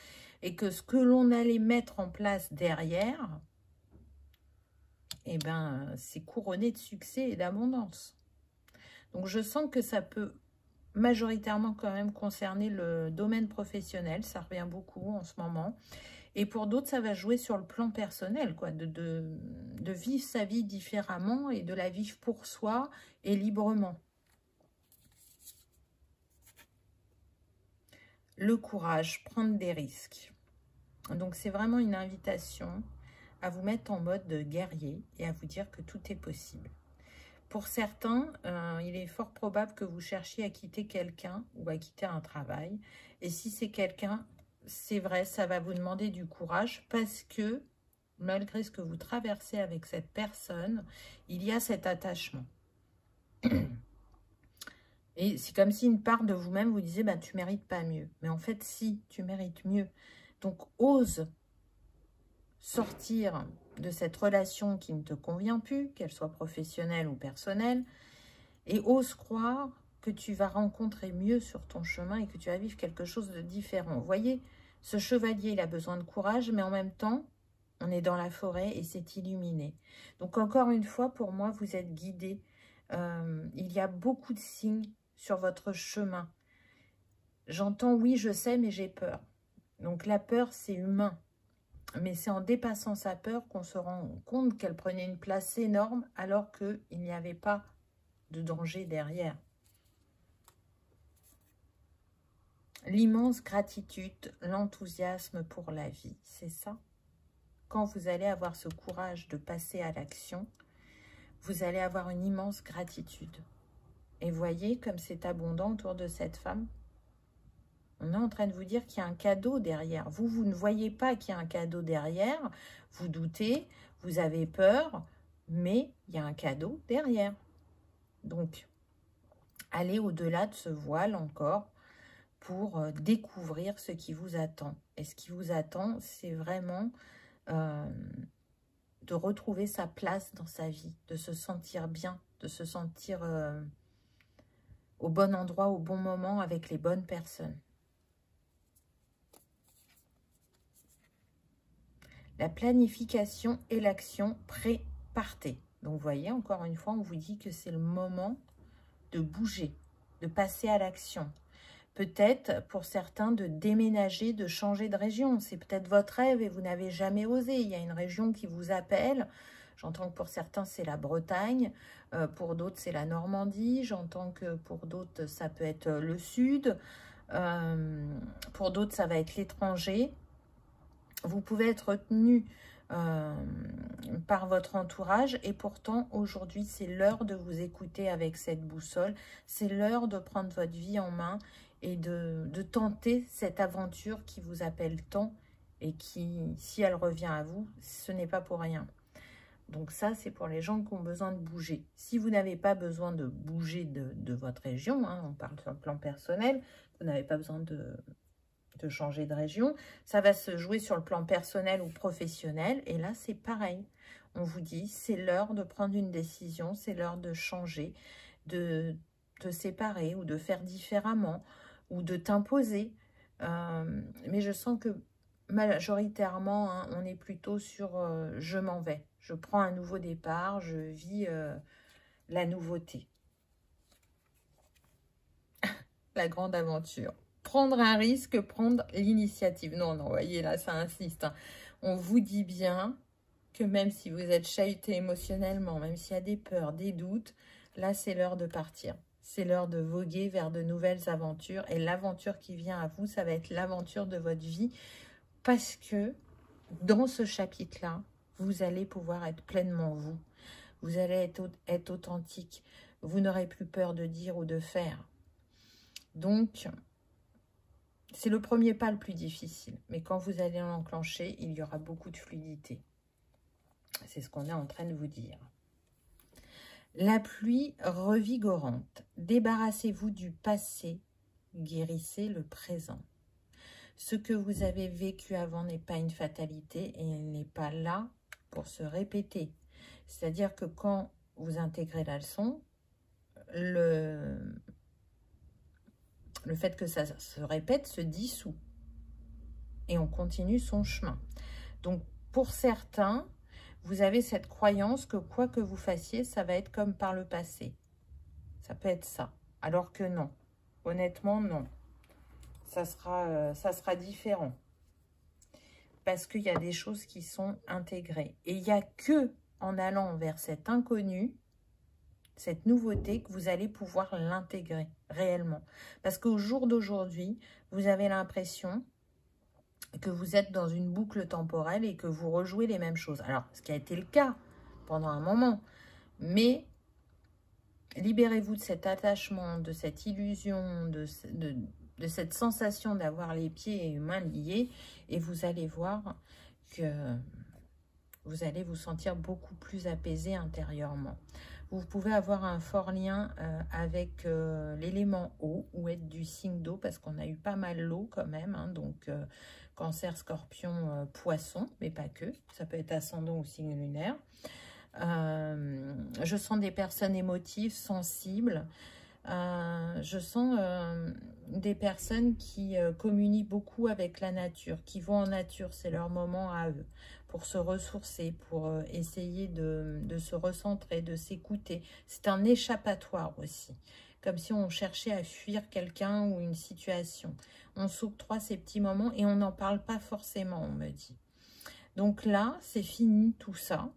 Et que ce que l'on allait mettre en place derrière, eh ben, c'est couronné de succès et d'abondance. Donc, je sens que ça peut majoritairement quand même concerner le domaine professionnel. Ça revient beaucoup en ce moment. Et pour d'autres, ça va jouer sur le plan personnel, quoi, de vivre sa vie différemment et de la vivre pour soi et librement. Le courage, prendre des risques. Donc, c'est vraiment une invitation à vous mettre en mode de guerrier et à vous dire que tout est possible. Pour certains, il est fort probable que vous cherchiez à quitter quelqu'un ou à quitter un travail. Et si c'est quelqu'un, c'est vrai, ça va vous demander du courage parce que, malgré ce que vous traversez avec cette personne, il y a cet attachement. Et c'est comme si une part de vous-même vous disait, bah, tu ne mérites pas mieux. Mais en fait, si, tu mérites mieux. Donc, ose sortir de cette relation qui ne te convient plus, qu'elle soit professionnelle ou personnelle, et ose croire que tu vas rencontrer mieux sur ton chemin et que tu vas vivre quelque chose de différent. Vous voyez, ce chevalier, il a besoin de courage, mais en même temps, on est dans la forêt et c'est illuminé. Donc, encore une fois, pour moi, vous êtes guidé. Il y a beaucoup de signes sur votre chemin. J'entends, oui, je sais, mais j'ai peur. Donc, la peur, c'est humain. Mais c'est en dépassant sa peur qu'on se rend compte qu'elle prenait une place énorme alors qu'il n'y avait pas de danger derrière. L'immense gratitude, l'enthousiasme pour la vie, c'est ça. Quand vous allez avoir ce courage de passer à l'action, vous allez avoir une immense gratitude. Et voyez comme c'est abondant autour de cette femme. On est en train de vous dire qu'il y a un cadeau derrière. Vous, vous ne voyez pas qu'il y a un cadeau derrière. Vous doutez, vous avez peur, mais il y a un cadeau derrière. Donc, aller au-delà de ce voile encore pour découvrir ce qui vous attend. Et ce qui vous attend, c'est vraiment de retrouver sa place dans sa vie, de se sentir bien, de se sentir au bon endroit, au bon moment, avec les bonnes personnes. La planification et l'action partez. Donc, vous voyez, encore une fois, on vous dit que c'est le moment de bouger, de passer à l'action. Peut-être, pour certains, de déménager, de changer de région. C'est peut-être votre rêve et vous n'avez jamais osé. Il y a une région qui vous appelle. J'entends que pour certains, c'est la Bretagne. Pour d'autres, c'est la Normandie. J'entends que pour d'autres, ça peut être le Sud. Pour d'autres, ça va être l'étranger. Vous pouvez être retenu par votre entourage et pourtant aujourd'hui c'est l'heure de vous écouter avec cette boussole, c'est l'heure de prendre votre vie en main et de tenter cette aventure qui vous appelle tant et qui, si elle revient à vous, ce n'est pas pour rien. Donc ça, c'est pour les gens qui ont besoin de bouger. Si vous n'avez pas besoin de bouger de votre région, hein, on parle sur le plan personnel, vous n'avez pas besoin de changer de région, ça va se jouer sur le plan personnel ou professionnel, et là c'est pareil, on vous dit c'est l'heure de prendre une décision, c'est l'heure de changer, de te séparer ou de faire différemment ou de t'imposer, mais je sens que majoritairement hein, on est plutôt sur je m'en vais, je prends un nouveau départ, je vis la nouveauté, la grande aventure. Prendre un risque, prendre l'initiative. Non, non, voyez, là, ça insiste. Hein. On vous dit bien que même si vous êtes chahuté émotionnellement, même s'il y a des peurs, des doutes, là, c'est l'heure de partir. C'est l'heure de voguer vers de nouvelles aventures. Et l'aventure qui vient à vous, ça va être l'aventure de votre vie. Parce que dans ce chapitre-là, vous allez pouvoir être pleinement vous. Vous allez être authentique. Vous n'aurez plus peur de dire ou de faire. Donc, c'est le premier pas le plus difficile. Mais quand vous allez l'enclencher, il y aura beaucoup de fluidité. C'est ce qu'on est en train de vous dire. La pluie revigorante. Débarrassez-vous du passé. Guérissez le présent. Ce que vous avez vécu avant n'est pas une fatalité et il n'est pas là pour se répéter. C'est-à-dire que quand vous intégrez la leçon, le fait que ça se répète se dissout. Et on continue son chemin. Donc, pour certains, vous avez cette croyance que quoi que vous fassiez, ça va être comme par le passé. Ça peut être ça. Alors que non. Honnêtement, non. Ça sera différent. Parce qu'il y a des choses qui sont intégrées. Et il n'y a que en allant vers cet inconnu, cette nouveauté, que vous allez pouvoir l'intégrer réellement. Parce qu'au jour d'aujourd'hui, vous avez l'impression que vous êtes dans une boucle temporelle et que vous rejouez les mêmes choses. Alors, ce qui a été le cas pendant un moment, mais libérez-vous de cet attachement, de cette illusion, de cette sensation d'avoir les pieds et les mains liés, et vous allez voir que vous allez vous sentir beaucoup plus apaisé intérieurement. Vous pouvez avoir un fort lien avec l'élément eau ou être du signe d'eau, parce qu'on a eu pas mal l'eau quand même, hein, donc Cancer, Scorpion, Poisson, mais pas que, ça peut être ascendant ou signe lunaire. Je sens des personnes émotives, sensibles. Je sens des personnes qui communient beaucoup avec la nature, qui vont en nature, c'est leur moment à eux, pour se ressourcer, pour essayer de se recentrer, de s'écouter. C'est un échappatoire aussi, comme si on cherchait à fuir quelqu'un ou une situation. On s'octroie ces petits moments et on n'en parle pas forcément, on me dit. Donc là, c'est fini tout ça.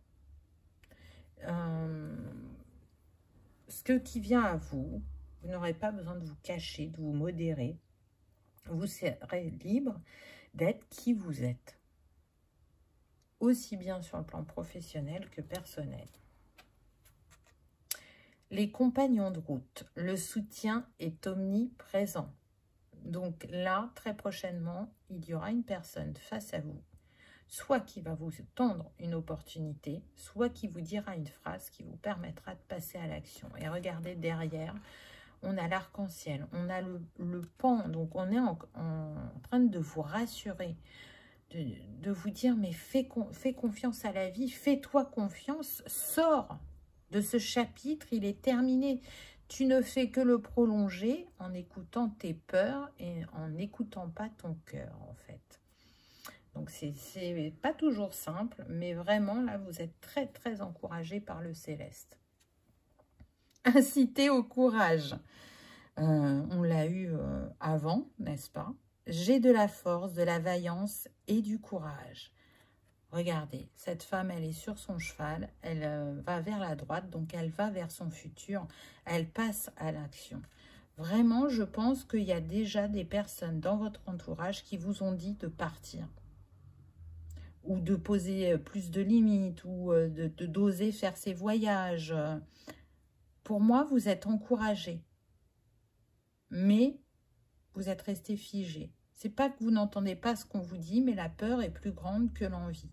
Ce qui vient à vous, vous n'aurez pas besoin de vous cacher, de vous modérer. Vous serez libre d'être qui vous êtes. Aussi bien sur le plan professionnel que personnel. Les compagnons de route, le soutien est omniprésent. Donc là, très prochainement, il y aura une personne face à vous, soit qui va vous tendre une opportunité, soit qui vous dira une phrase qui vous permettra de passer à l'action. Et regardez derrière, on a l'arc-en-ciel, on a le pan. Donc, on est en train de vous rassurer, de vous dire, mais fais confiance à la vie, fais-toi confiance, sors de ce chapitre, il est terminé. Tu ne fais que le prolonger en écoutant tes peurs et en n'écoutant pas ton cœur, en fait. Donc, c'est pas toujours simple, mais vraiment, là, vous êtes très, très encouragé par le céleste. Incité au courage. On l'a eu avant, n'est-ce pas? J'ai de la force, de la vaillance et du courage. Regardez, cette femme, elle est sur son cheval, elle va vers la droite, donc elle va vers son futur, elle passe à l'action. Vraiment, je pense qu'il y a déjà des personnes dans votre entourage qui vous ont dit de partir, ou de poser plus de limites, ou d'oser faire ces voyages. Pour moi, vous êtes encouragé, mais vous êtes resté figé. C'est pas que vous n'entendez pas ce qu'on vous dit, mais la peur est plus grande que l'envie.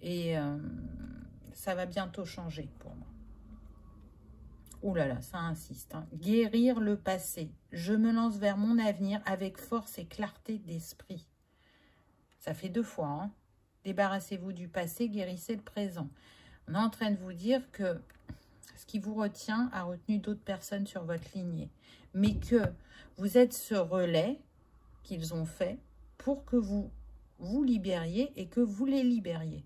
Et ça va bientôt changer pour moi. Ouh là là, ça insiste. Hein. Guérir le passé. Je me lance vers mon avenir avec force et clarté d'esprit. Ça fait 2 fois. Hein. Débarrassez-vous du passé, guérissez le présent. On est en train de vous dire que ce qui vous retient a retenu d'autres personnes sur votre lignée. Mais que vous êtes ce relais qu'ils ont fait pour que vous vous libériez et que vous les libériez.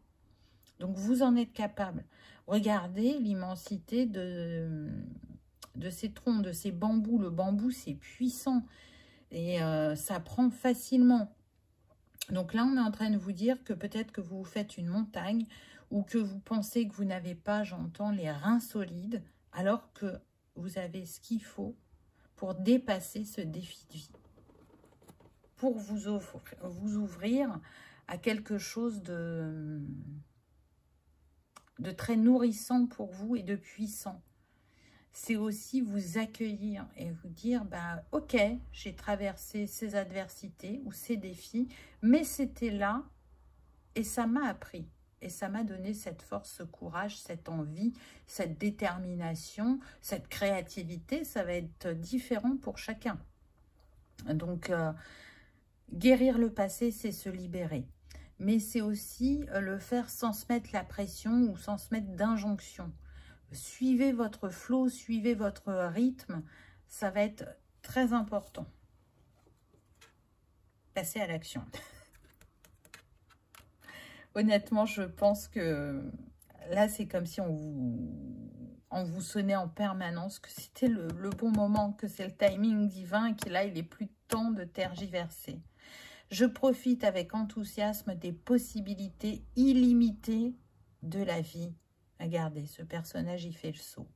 Donc, vous en êtes capable. Regardez l'immensité de ces troncs, de ces bambous. Le bambou, c'est puissant et ça prend facilement. Donc là, on est en train de vous dire que peut-être que vous faites une montagne ou que vous pensez que vous n'avez pas, j'entends, les reins solides, alors que vous avez ce qu'il faut pour dépasser ce défi de vie. Pour vous ouvrir à quelque chose de très nourrissant pour vous et de puissant. C'est aussi vous accueillir et vous dire, bah, ok, j'ai traversé ces adversités ou ces défis, mais c'était là et ça m'a appris. Et ça m'a donné cette force, ce courage, cette envie, cette détermination, cette créativité. Ça va être différent pour chacun. Donc, guérir le passé, c'est se libérer. Mais c'est aussi le faire sans se mettre la pression ou sans se mettre d'injonction. Suivez votre flow, suivez votre rythme. Ça va être très important. Passez à l'action. Honnêtement, je pense que là, c'est comme si on vous sonnait en permanence, que c'était le bon moment, que c'est le timing divin et que là, il n'est plus temps de tergiverser. Je profite avec enthousiasme des possibilités illimitées de la vie. Regardez, ce personnage, il fait le saut.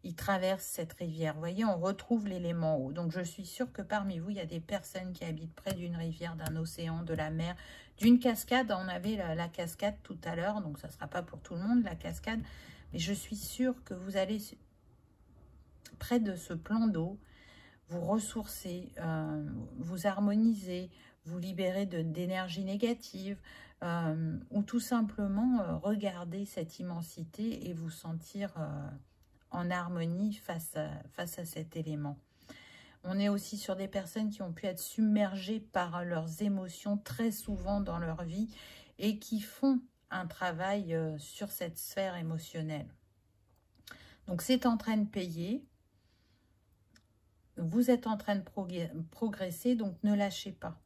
Il traverse cette rivière. Vous voyez, on retrouve l'élément eau. Donc, je suis sûre que parmi vous, il y a des personnes qui habitent près d'une rivière, d'un océan, de la mer, d'une cascade. On avait la cascade tout à l'heure, donc ça ne sera pas pour tout le monde, la cascade. Mais je suis sûre que vous allez près de ce plan d'eau, vous ressourcer, vous harmoniser, vous libérer d'énergie négative, ou tout simplement regarder cette immensité et vous sentir en harmonie face à cet élément. On est aussi sur des personnes qui ont pu être submergées par leurs émotions très souvent dans leur vie et qui font un travail sur cette sphère émotionnelle. Donc c'est en train de payer. Vous êtes en train de progresser, donc ne lâchez pas.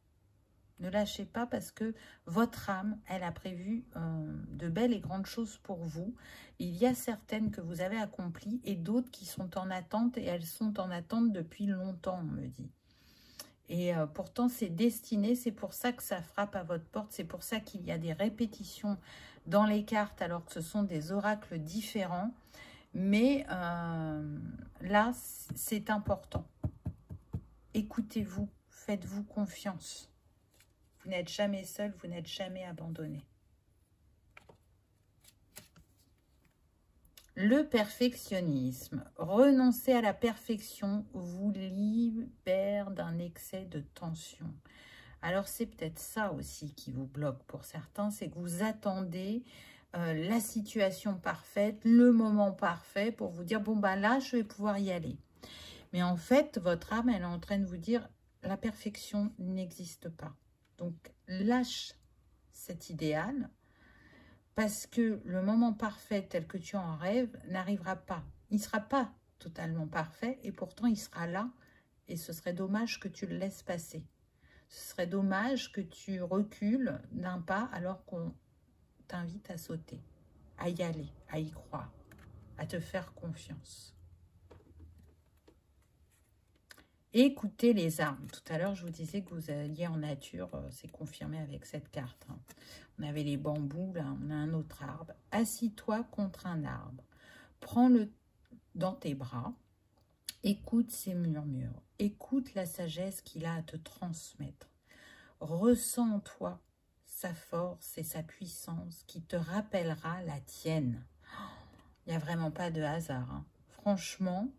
Ne lâchez pas parce que votre âme, elle a prévu de belles et grandes choses pour vous. Il y a certaines que vous avez accomplies et d'autres qui sont en attente et elles sont en attente depuis longtemps, on me dit. Et pourtant, c'est destiné, c'est pour ça que ça frappe à votre porte, c'est pour ça qu'il y a des répétitions dans les cartes alors que ce sont des oracles différents. Mais là, c'est important. Écoutez-vous, faites-vous confiance. Vous n'êtes jamais seul, vous n'êtes jamais abandonné. Le perfectionnisme. Renoncer à la perfection vous libère d'un excès de tension. Alors, c'est peut-être ça aussi qui vous bloque pour certains, c'est que vous attendez la situation parfaite, le moment parfait pour vous dire, bon, bah là, je vais pouvoir y aller. Mais en fait, votre âme, elle est en train de vous dire, la perfection n'existe pas. Donc, lâche cet idéal, parce que le moment parfait tel que tu en rêves n'arrivera pas. Il ne sera pas totalement parfait, et pourtant, il sera là, et ce serait dommage que tu le laisses passer. Ce serait dommage que tu recules d'un pas alors qu'on t'invite à sauter, à y aller, à y croire, à te faire confiance. Écoutez les arbres. Tout à l'heure, je vous disais que vous alliez en nature. C'est confirmé avec cette carte. Hein. On avait les bambous, là, on a un autre arbre. Assis-toi contre un arbre. Prends-le dans tes bras. Écoute ses murmures. Écoute la sagesse qu'il a à te transmettre. Ressens en toi sa force et sa puissance qui te rappellera la tienne. Il n'y a vraiment pas de hasard. Hein. Franchement,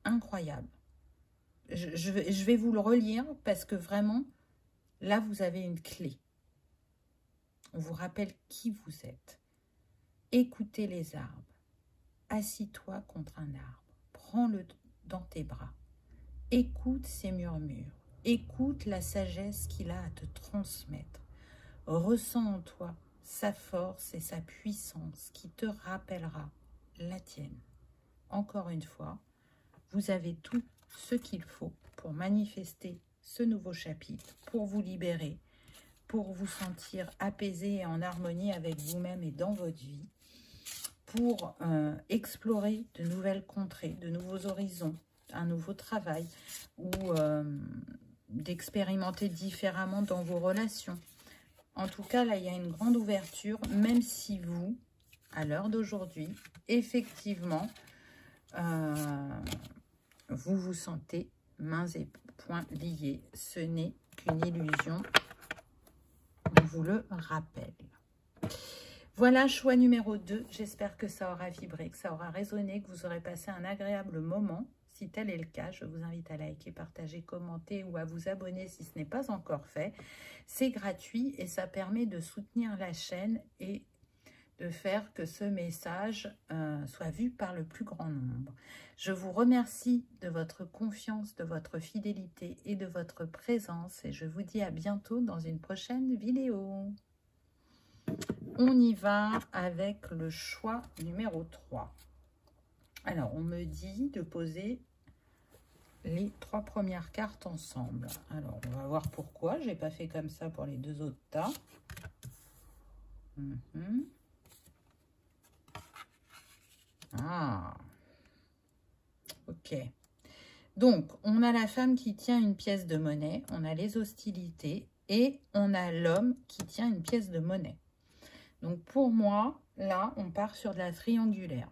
incroyable. Je vais vous le relire parce que vraiment, là, vous avez une clé. On vous rappelle qui vous êtes. Écoutez les arbres. Assis-toi contre un arbre. Prends-le dans tes bras. Écoute ses murmures. Écoute la sagesse qu'il a à te transmettre. Ressens en toi sa force et sa puissance qui te rappellera la tienne. Encore une fois, vous avez tout ce qu'il faut pour manifester ce nouveau chapitre, pour vous libérer, pour vous sentir apaisé et en harmonie avec vous-même et dans votre vie, pour explorer de nouvelles contrées, de nouveaux horizons, un nouveau travail, ou d'expérimenter différemment dans vos relations. En tout cas, là, il y a une grande ouverture, même si vous, à l'heure d'aujourd'hui, effectivement, vous vous sentez mains et poings liés. Ce n'est qu'une illusion, on vous le rappelle. Voilà, choix numéro 2. J'espère que ça aura vibré, que ça aura résonné, que vous aurez passé un agréable moment. Si tel est le cas, je vous invite à liker, partager, commenter ou à vous abonner si ce n'est pas encore fait. C'est gratuit et ça permet de soutenir la chaîne et de faire que ce message soit vu par le plus grand nombre. Je vous remercie de votre confiance, de votre fidélité et de votre présence et je vous dis à bientôt dans une prochaine vidéo. On y va avec le choix numéro 3. Alors, on me dit de poser les 3 premières cartes ensemble. Alors, on va voir pourquoi. Je n'ai pas fait comme ça pour les 2 autres tas. Ah, ok. Donc, on a la femme qui tient une pièce de monnaie, on a les hostilités et on a l'homme qui tient une pièce de monnaie. Donc, pour moi, là, on part sur de la triangulaire.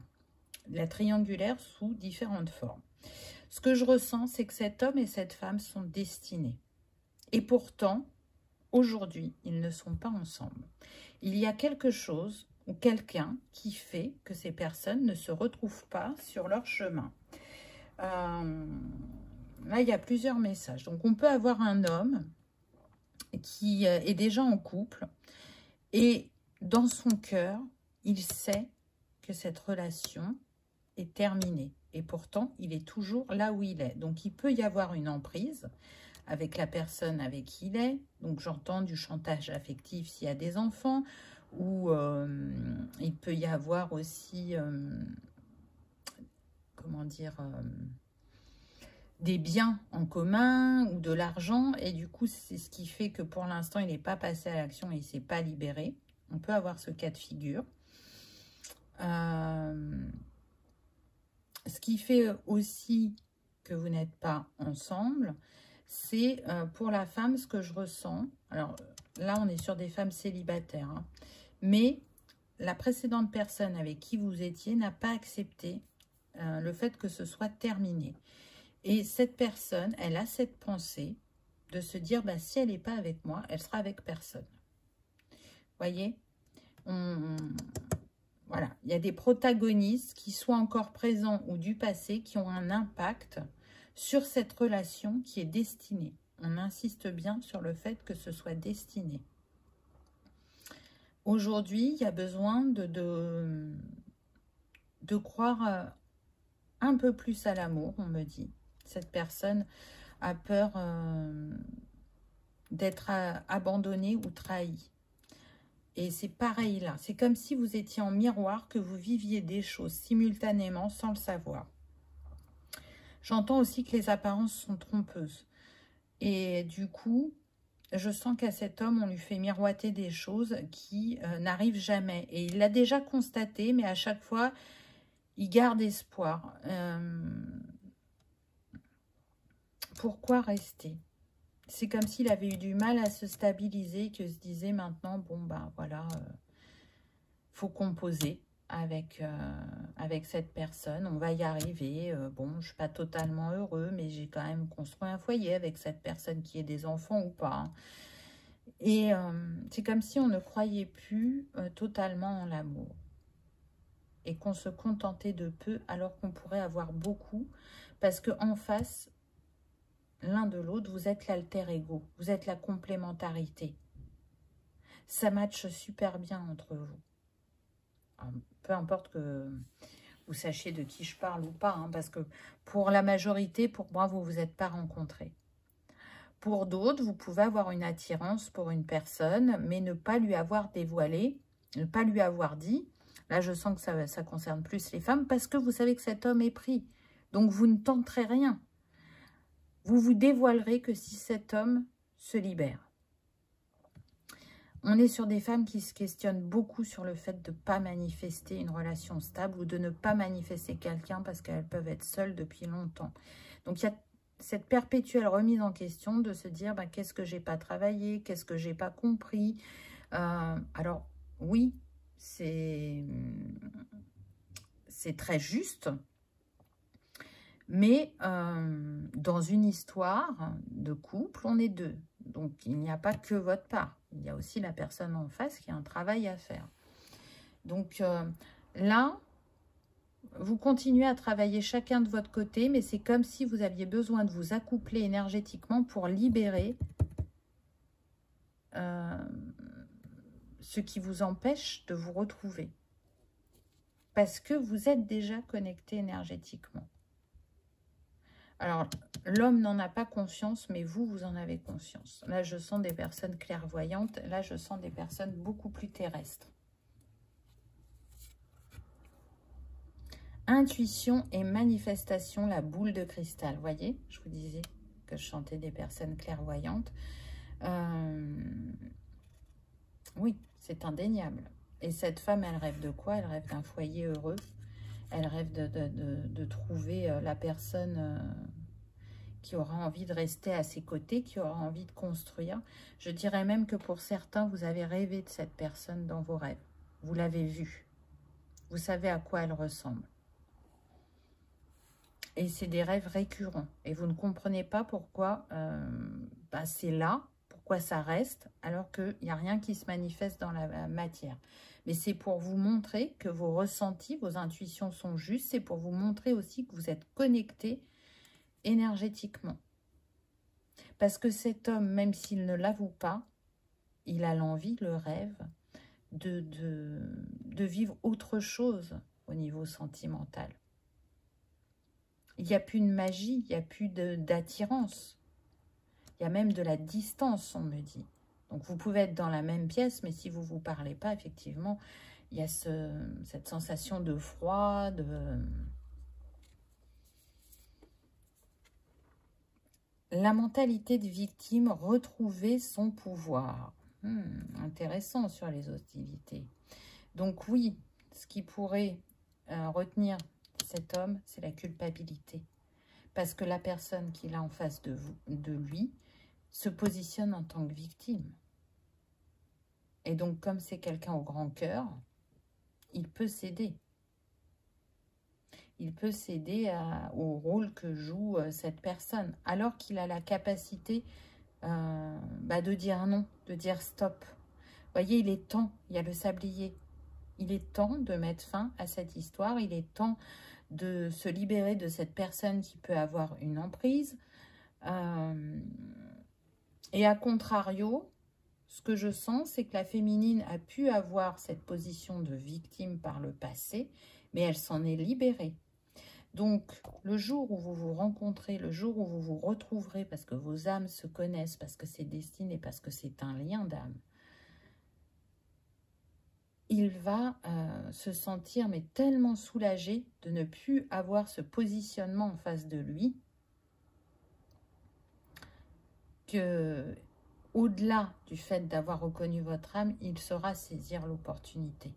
La triangulaire sous différentes formes. Ce que je ressens, c'est que cet homme et cette femme sont destinés. Et pourtant, aujourd'hui, ils ne sont pas ensemble. Il y a quelque chose ou quelqu'un qui fait que ces personnes ne se retrouvent pas sur leur chemin. Là, il y a plusieurs messages. Donc, on peut avoir un homme qui est déjà en couple et dans son cœur, il sait que cette relation est terminée. Et pourtant, il est toujours là où il est. Donc, il peut y avoir une emprise avec la personne avec qui il est. Donc, j'entends du chantage affectif s'il y a des enfants. Ou il peut y avoir aussi, comment dire, des biens en commun ou de l'argent. Et du coup, c'est ce qui fait que pour l'instant, il n'est pas passé à l'action et il ne s'est pas libéré. On peut avoir ce cas de figure. Ce qui fait aussi que vous n'êtes pas ensemble, c'est pour la femme ce que je ressens. Alors là, on est sur des femmes célibataires. Hein, mais la précédente personne avec qui vous étiez n'a pas accepté le fait que ce soit terminé. Et cette personne, elle a cette pensée de se dire, bah, si elle n'est pas avec moi, elle sera avec personne. Voyez, voilà, il y a des protagonistes qui soient encore présents ou du passé qui ont un impact sur cette relation qui est destinée. On insiste bien sur le fait que ce soit destiné. Aujourd'hui, il y a besoin de croire un peu plus à l'amour, on me dit. Cette personne a peur d'être abandonnée ou trahie. Et c'est pareil là. C'est comme si vous étiez en miroir, que vous viviez des choses simultanément sans le savoir. J'entends aussi que les apparences sont trompeuses. Et du coup, je sens qu'à cet homme, on lui fait miroiter des choses qui n'arrivent jamais. Et il l'a déjà constaté, mais à chaque fois, il garde espoir. Pourquoi rester? C'est comme s'il avait eu du mal à se stabiliser, que se disait maintenant, bon ben voilà, faut composer avec cette personne, on va y arriver. Bon, je suis pas totalement heureux, mais j'ai quand même construit un foyer avec cette personne, qui ait des enfants ou pas. Hein. Et c'est comme si on ne croyait plus totalement en l'amour. Et qu'on se contentait de peu, alors qu'on pourrait avoir beaucoup. Parce qu'en face, l'un de l'autre, vous êtes l'alter ego. Vous êtes la complémentarité. Ça matche super bien entre vous. Alors, peu importe que vous sachiez de qui je parle ou pas. Hein, parce que pour la majorité, pour moi, vous ne vous êtes pas rencontrés. Pour d'autres, vous pouvez avoir une attirance pour une personne, mais ne pas lui avoir dévoilé, ne pas lui avoir dit. Là, je sens que ça concerne plus les femmes, parce que vous savez que cet homme est pris. Donc, vous ne tenterez rien. Vous vous dévoilerez que si cet homme se libère. On est sur des femmes qui se questionnent beaucoup sur le fait de ne pas manifester une relation stable ou de ne pas manifester quelqu'un parce qu'elles peuvent être seules depuis longtemps. Donc, il y a cette perpétuelle remise en question de se dire ben, qu'est-ce que j'ai pas travaillé, qu'est-ce que j'ai pas compris. Alors, oui, c'est très juste, mais dans une histoire de couple, on est deux. Donc, il n'y a pas que votre part. Il y a aussi la personne en face qui a un travail à faire. Donc, là, vous continuez à travailler chacun de votre côté, mais c'est comme si vous aviez besoin de vous accoupler énergétiquement pour libérer ce qui vous empêche de vous retrouver. Parce que vous êtes déjà connecté énergétiquement. Alors, l'homme n'en a pas conscience, mais vous, vous en avez conscience. Là, je sens des personnes clairvoyantes. Là, je sens des personnes beaucoup plus terrestres. Intuition et manifestation, la boule de cristal. Vous voyez, je vous disais que je sentais des personnes clairvoyantes. Oui, c'est indéniable. Et cette femme, elle rêve de quoi? Elle rêve d'un foyer heureux. Elle rêve de trouver la personne qui aura envie de rester à ses côtés, qui aura envie de construire. Je dirais même que pour certains, vous avez rêvé de cette personne dans vos rêves. Vous l'avez vue. Vous savez à quoi elle ressemble. Et c'est des rêves récurrents. Et vous ne comprenez pas pourquoi c'est là, pourquoi ça reste, alors qu'il n'y a rien qui se manifeste dans la matière. Mais c'est pour vous montrer que vos ressentis, vos intuitions sont justes. C'est pour vous montrer aussi que vous êtes connecté énergétiquement. Parce que cet homme, même s'il ne l'avoue pas, il a l'envie, le rêve, de vivre autre chose au niveau sentimental. Il n'y a plus de magie, il n'y a plus d'attirance. Il y a même de la distance, on me dit. Donc, vous pouvez être dans la même pièce, mais si vous ne vous parlez pas, effectivement, il y a cette sensation de froid, La mentalité de victime, retrouver son pouvoir. Intéressant sur les hostilités. Donc, oui, ce qui pourrait retenir cet homme, c'est la culpabilité. Parce que la personne qu'il a en face de lui se positionne en tant que victime. Et donc, comme c'est quelqu'un au grand cœur, il peut céder. Il peut céder au rôle que joue cette personne. Alors qu'il a la capacité de dire non, de dire stop. Vous voyez, il est temps, il y a le sablier. Il est temps de mettre fin à cette histoire. Il est temps de se libérer de cette personne qui peut avoir une emprise. Et à contrario, ce que je sens, c'est que la féminine a pu avoir cette position de victime par le passé, mais elle s'en est libérée. Donc, le jour où vous vous rencontrez, le jour où vous vous retrouverez, parce que vos âmes se connaissent, parce que c'est destiné, parce que c'est un lien d'âme, il va se sentir mais tellement soulagé de ne plus avoir ce positionnement en face de lui que, au-delà du fait d'avoir reconnu votre âme, il saura saisir l'opportunité.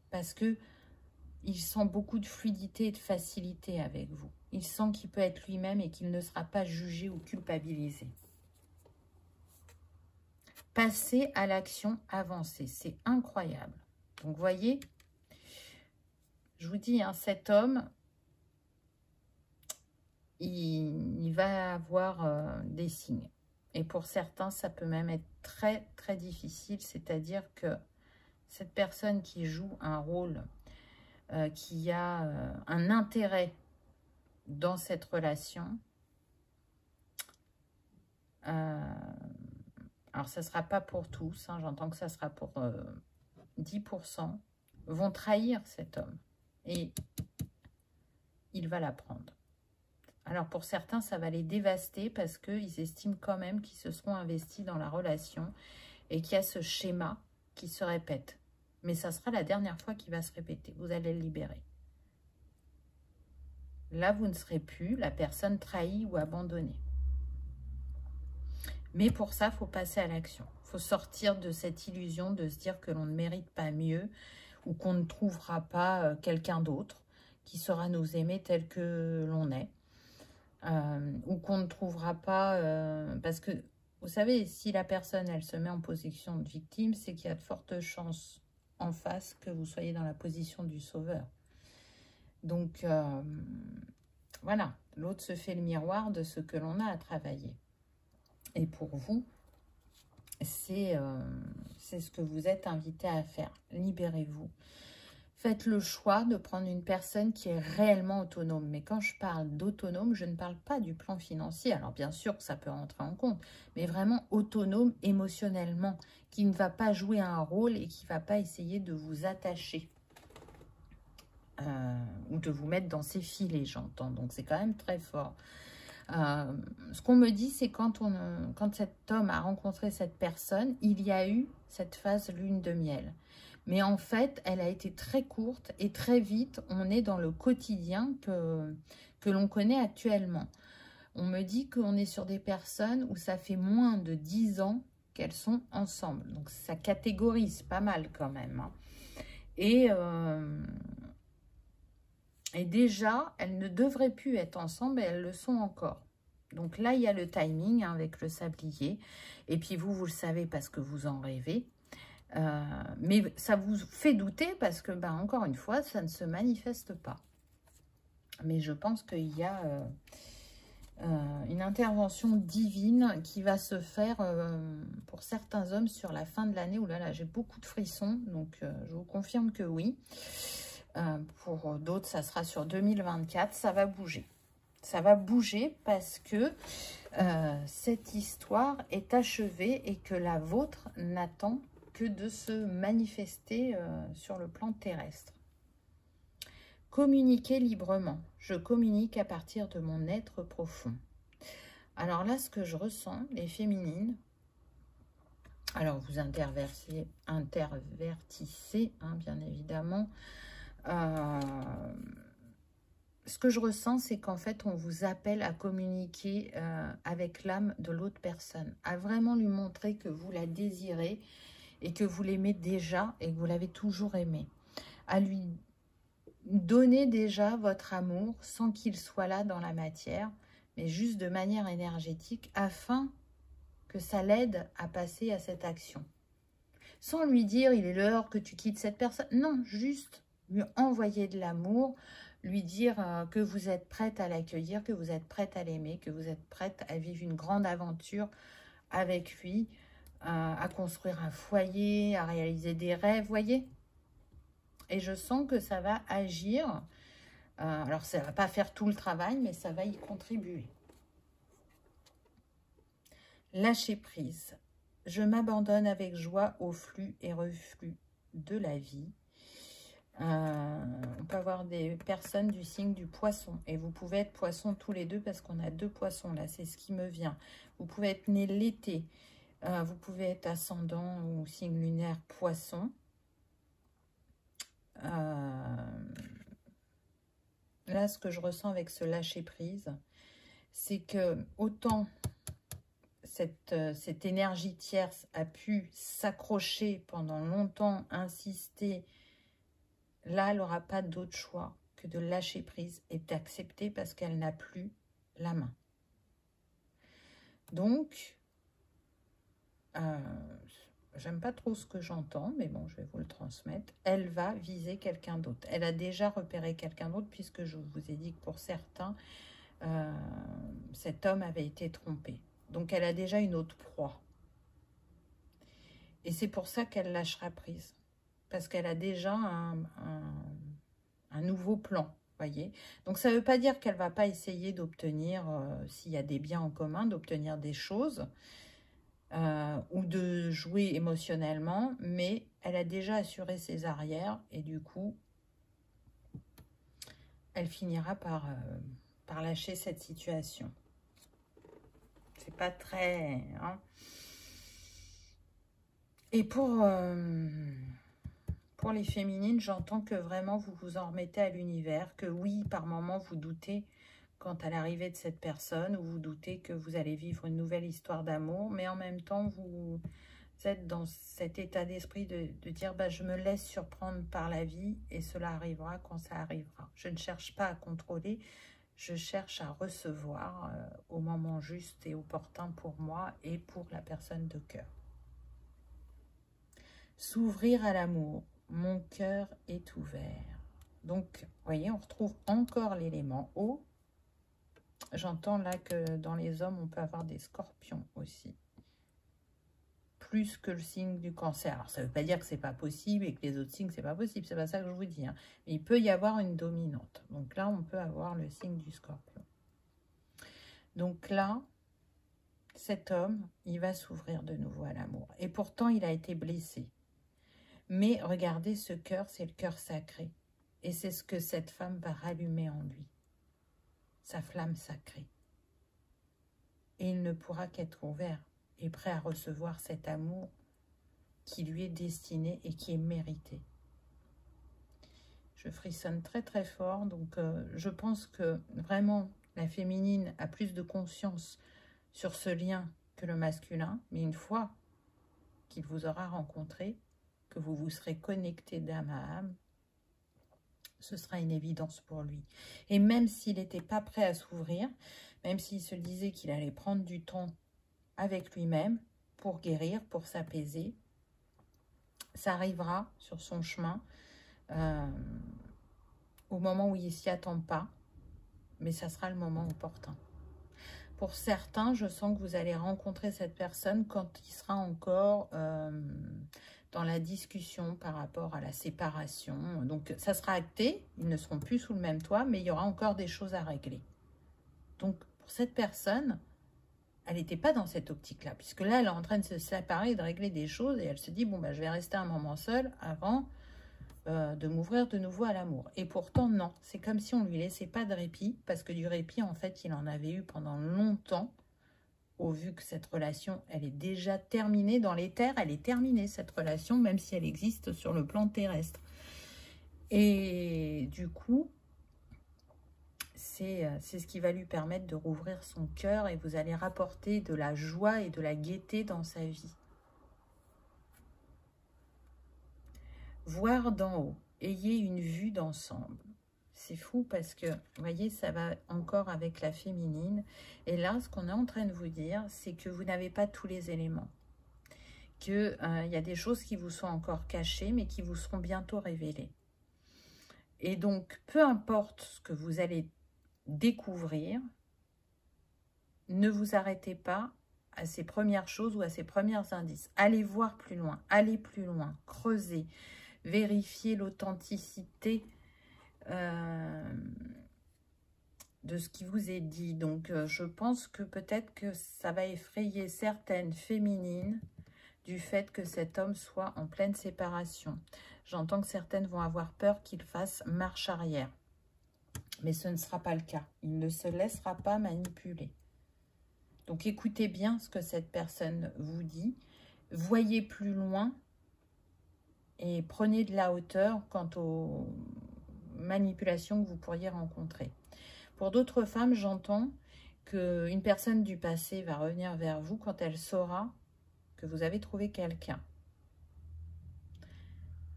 Parce que il sent beaucoup de fluidité et de facilité avec vous. Il sent qu'il peut être lui-même et qu'il ne sera pas jugé ou culpabilisé. Passer à l'action avancée, c'est incroyable. Donc, voyez, je vous dis, hein, cet homme, il va avoir des signes. Et pour certains, ça peut même être très, très difficile. C'est-à-dire que cette personne qui joue un rôle, qui a un intérêt dans cette relation, alors ça ne sera pas pour tous, hein, j'entends que ça sera pour 10%, vont trahir cet homme. Et il va la prendre. Alors pour certains, ça va les dévaster parce qu'ils estiment quand même qu'ils se seront investis dans la relation et qu'il y a ce schéma qui se répète. Mais ça sera la dernière fois qu'il va se répéter. Vous allez le libérer. Là, vous ne serez plus la personne trahie ou abandonnée. Mais pour ça, il faut passer à l'action. Il faut sortir de cette illusion de se dire que l'on ne mérite pas mieux ou qu'on ne trouvera pas quelqu'un d'autre qui saura nous aimer tel que l'on est. Ou qu'on ne trouvera pas... parce que, vous savez, si la personne, elle se met en position de victime, c'est qu'il y a de fortes chances en face que vous soyez dans la position du sauveur. Donc, voilà, l'autre se fait le miroir de ce que l'on a à travailler. Et pour vous, c'est ce que vous êtes invité à faire. Libérez-vous. Faites le choix de prendre une personne qui est réellement autonome. Mais quand je parle d'autonome, je ne parle pas du plan financier. Alors bien sûr que ça peut rentrer en compte, mais vraiment autonome émotionnellement, qui ne va pas jouer un rôle et qui ne va pas essayer de vous attacher. Ou de vous mettre dans ses filets, j'entends. Donc c'est quand même très fort. Ce qu'on me dit, c'est quand cet homme a rencontré cette personne, il y a eu cette phase lune de miel. Mais en fait, elle a été très courte et très vite, on est dans le quotidien que l'on connaît actuellement. On me dit qu'on est sur des personnes où ça fait moins de 10 ans qu'elles sont ensemble. Donc ça catégorise pas mal quand même. Hein. Et déjà, elles ne devraient plus être ensemble et elles le sont encore. Donc là, il y a le timing hein, avec le sablier. Et puis vous le savez parce que vous en rêvez. Mais ça vous fait douter parce que, ben, encore une fois, ça ne se manifeste pas. Mais je pense qu'il y a une intervention divine qui va se faire pour certains hommes sur la fin de l'année. Ouh là là, j'ai beaucoup de frissons, donc je vous confirme que oui. Pour d'autres, ça sera sur 2024. Ça va bouger. Ça va bouger parce que cette histoire est achevée et que la vôtre n'attend que de se manifester sur le plan terrestre. Communiquer librement. Je communique à partir de mon être profond. Alors là, ce que je ressens, les féminines, alors vous intervertissez, hein, bien évidemment. Ce que je ressens, c'est qu'en fait, on vous appelle à communiquer avec l'âme de l'autre personne, à vraiment lui montrer que vous la désirez et que vous l'aimez déjà et que vous l'avez toujours aimé. À lui donner déjà votre amour sans qu'il soit là dans la matière, mais juste de manière énergétique afin que ça l'aide à passer à cette action. Sans lui dire, il est l'heure que tu quittes cette personne. Non, juste lui envoyer de l'amour, lui dire que vous êtes prête à l'accueillir, que vous êtes prête à l'aimer, que vous êtes prête à vivre une grande aventure avec lui, à construire un foyer, à réaliser des rêves, voyez. Et je sens que ça va agir. Alors, ça ne va pas faire tout le travail, mais ça va y contribuer. Lâcher prise. Je m'abandonne avec joie au flux et reflux de la vie. On peut avoir des personnes du signe du poisson. Et vous pouvez être poisson tous les deux parce qu'on a 2 poissons là. C'est ce qui me vient. Vous pouvez être né l'été. Vous pouvez être ascendant ou signe lunaire poisson. Là, ce que je ressens avec ce lâcher-prise, c'est que autant cette énergie tierce a pu s'accrocher pendant longtemps, insister, là, elle n'aura pas d'autre choix que de lâcher prise et d'accepter parce qu'elle n'a plus la main. Donc, j'aime pas trop ce que j'entends, mais bon, je vais vous le transmettre. Elle va viser quelqu'un d'autre. Elle a déjà repéré quelqu'un d'autre puisque je vous ai dit que pour certains, cet homme avait été trompé. Donc, elle a déjà une autre proie. Et c'est pour ça qu'elle lâchera prise. Parce qu'elle a déjà un nouveau plan, voyez. Donc, ça ne veut pas dire qu'elle ne va pas essayer d'obtenir, s'il y a des biens en commun, d'obtenir des choses ou de jouer émotionnellement, mais elle a déjà assuré ses arrières et du coup, elle finira par lâcher cette situation. C'est pas très... Hein. Et pour les féminines, j'entends que vraiment vous vous en remettez à l'univers, que oui, par moments, vous doutez quant à l'arrivée de cette personne, ou vous doutez que vous allez vivre une nouvelle histoire d'amour, mais en même temps, vous êtes dans cet état d'esprit de dire bah, « je me laisse surprendre par la vie et cela arrivera quand ça arrivera ». Je ne cherche pas à contrôler, je cherche à recevoir au moment juste et opportun pour moi et pour la personne de cœur. S'ouvrir à l'amour, mon cœur est ouvert. Donc, vous voyez, on retrouve encore l'élément eau. J'entends là que dans les hommes, on peut avoir des scorpions aussi. Plus que le signe du cancer. Alors, ça ne veut pas dire que ce n'est pas possible et que les autres signes, ce n'est pas possible. C'est pas ça que je vous dis. Hein. Mais il peut y avoir une dominante. Donc là, on peut avoir le signe du scorpion. Donc là, cet homme, il va s'ouvrir de nouveau à l'amour. Et pourtant, il a été blessé. Mais regardez, ce cœur, c'est le cœur sacré. Et c'est ce que cette femme va rallumer en lui. Sa flamme sacrée. Et il ne pourra qu'être ouvert et prêt à recevoir cet amour qui lui est destiné et qui est mérité. Je frissonne très très fort, donc je pense que vraiment la féminine a plus de conscience sur ce lien que le masculin, mais une fois qu'il vous aura rencontré, que vous vous serez connecté d'âme à âme, ce sera une évidence pour lui. Et même s'il n'était pas prêt à s'ouvrir, même s'il se disait qu'il allait prendre du temps avec lui-même pour guérir, pour s'apaiser, ça arrivera sur son chemin au moment où il ne s'y attend pas, mais ça sera le moment opportun. Pour certains, je sens que vous allez rencontrer cette personne quand il sera encore dans la discussion par rapport à la séparation. Donc, ça sera acté, ils ne seront plus sous le même toit, mais il y aura encore des choses à régler. Donc, pour cette personne, elle n'était pas dans cette optique-là, puisque là, elle est en train de se séparer, de régler des choses, et elle se dit, bon, bah, je vais rester un moment seule avant de m'ouvrir de nouveau à l'amour. Et pourtant, non, c'est comme si on ne lui laissait pas de répit, parce que du répit, en fait, il en avait eu pendant longtemps, au vu que cette relation, elle est déjà terminée dans l'éther, elle est terminée, cette relation, même si elle existe sur le plan terrestre. Et du coup, c'est ce qui va lui permettre de rouvrir son cœur et vous allez rapporter de la joie et de la gaieté dans sa vie. Voir d'en haut, ayez une vue d'ensemble. C'est fou parce que, vous voyez, ça va encore avec la féminine. Et là, ce qu'on est en train de vous dire, c'est que vous n'avez pas tous les éléments. Qu'il y a des choses qui vous sont encore cachées, mais qui vous seront bientôt révélées. Et donc, peu importe ce que vous allez découvrir, ne vous arrêtez pas à ces premières choses ou à ces premiers indices. Allez voir plus loin, allez plus loin, creusez, vérifiez l'authenticité de ce qui vous est dit. Donc, je pense que peut-être que ça va effrayer certaines féminines du fait que cet homme soit en pleine séparation. J'entends que certaines vont avoir peur qu'il fasse marche arrière. Mais ce ne sera pas le cas. Il ne se laissera pas manipuler. Donc écoutez bien ce que cette personne vous dit. Voyez plus loin et prenez de la hauteur quant aux manipulations que vous pourriez rencontrer. Pour d'autres femmes, j'entends qu'une personne du passé va revenir vers vous quand elle saura que vous avez trouvé quelqu'un.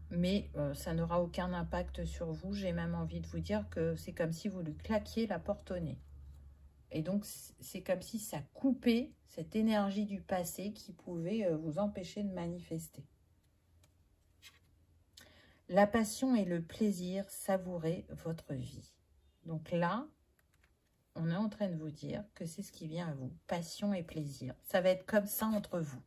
Mais ça n'aura aucun impact sur vous. J'ai même envie de vous dire que c'est comme si vous lui claquiez la porte au nez. Et donc, c'est comme si ça coupait cette énergie du passé qui pouvait vous empêcher de manifester. La passion et le plaisir, savourez votre vie. Donc là, on est en train de vous dire que c'est ce qui vient à vous. Passion et plaisir. Ça va être comme ça entre vous.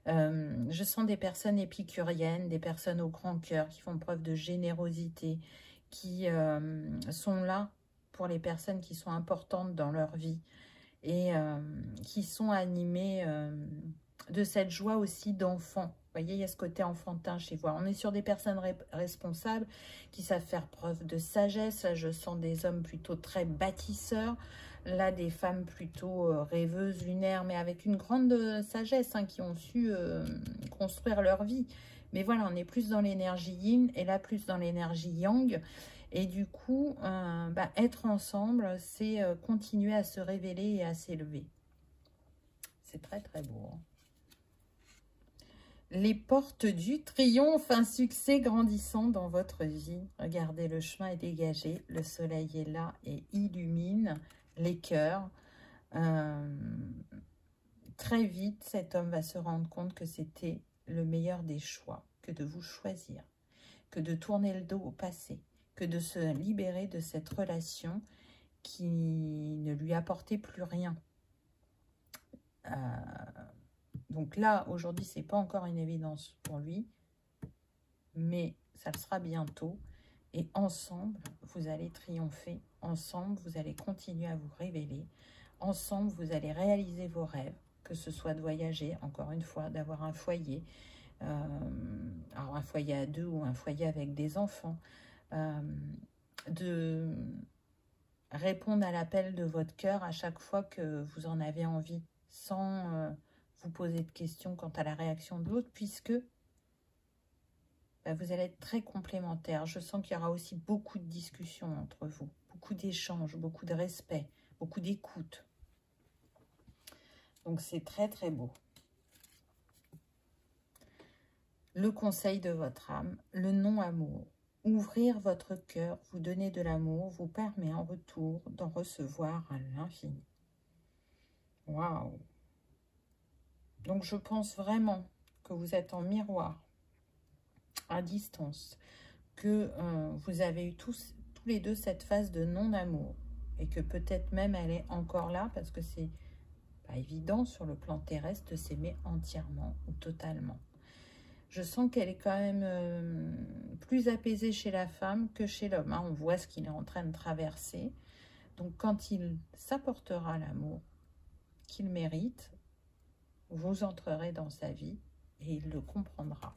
Je sens des personnes épicuriennes, des personnes au grand cœur qui font preuve de générosité, qui sont là pour les personnes qui sont importantes dans leur vie et qui sont animées de cette joie aussi d'enfant. Vous voyez, il y a ce côté enfantin chez vous. On est sur des personnes responsables qui savent faire preuve de sagesse. Là, je sens des hommes plutôt très bâtisseurs. Là, des femmes plutôt rêveuses, lunaires, mais avec une grande sagesse, hein, qui ont su construire leur vie. Mais voilà, on est plus dans l'énergie yin et là, plus dans l'énergie yang. Et du coup, être ensemble, c'est continuer à se révéler et à s'élever. C'est très, très beau. Hein. Les portes du triomphe, un succès grandissant dans votre vie. Regardez, le chemin est dégagé, le soleil est là et illumine les cœurs. Très vite, cet homme va se rendre compte que c'était le meilleur des choix, que de vous choisir, que de tourner le dos au passé, que de se libérer de cette relation qui ne lui apportait plus rien. Donc là, aujourd'hui, ce n'est pas encore une évidence pour lui, mais ça le sera bientôt. Et ensemble, vous allez triompher. Ensemble, vous allez continuer à vous révéler. Ensemble, vous allez réaliser vos rêves, que ce soit de voyager, encore une fois, d'avoir un foyer. Alors un foyer à deux ou un foyer avec des enfants. De répondre à l'appel de votre cœur à chaque fois que vous en avez envie, sans vous poser de questions quant à la réaction de l'autre, puisque vous allez être très complémentaires. Je sens qu'il y aura aussi beaucoup de discussions entre vous, beaucoup d'échanges, beaucoup de respect, beaucoup d'écoute. Donc c'est très très beau. Le conseil de votre âme, le non-amour. Ouvrir votre cœur, vous donner de l'amour, vous permet en retour d'en recevoir à l'infini. Waouh! Donc je pense vraiment que vous êtes en miroir, à distance, que vous avez eu tous les deux cette phase de non-amour et que peut-être même elle est encore là parce que c'est pas évident sur le plan terrestre de s'aimer entièrement ou totalement. Je sens qu'elle est quand même plus apaisée chez la femme que chez l'homme. Hein. On voit ce qu'il est en train de traverser. Donc quand il s'apportera l'amour qu'il mérite, vous entrerez dans sa vie et il le comprendra.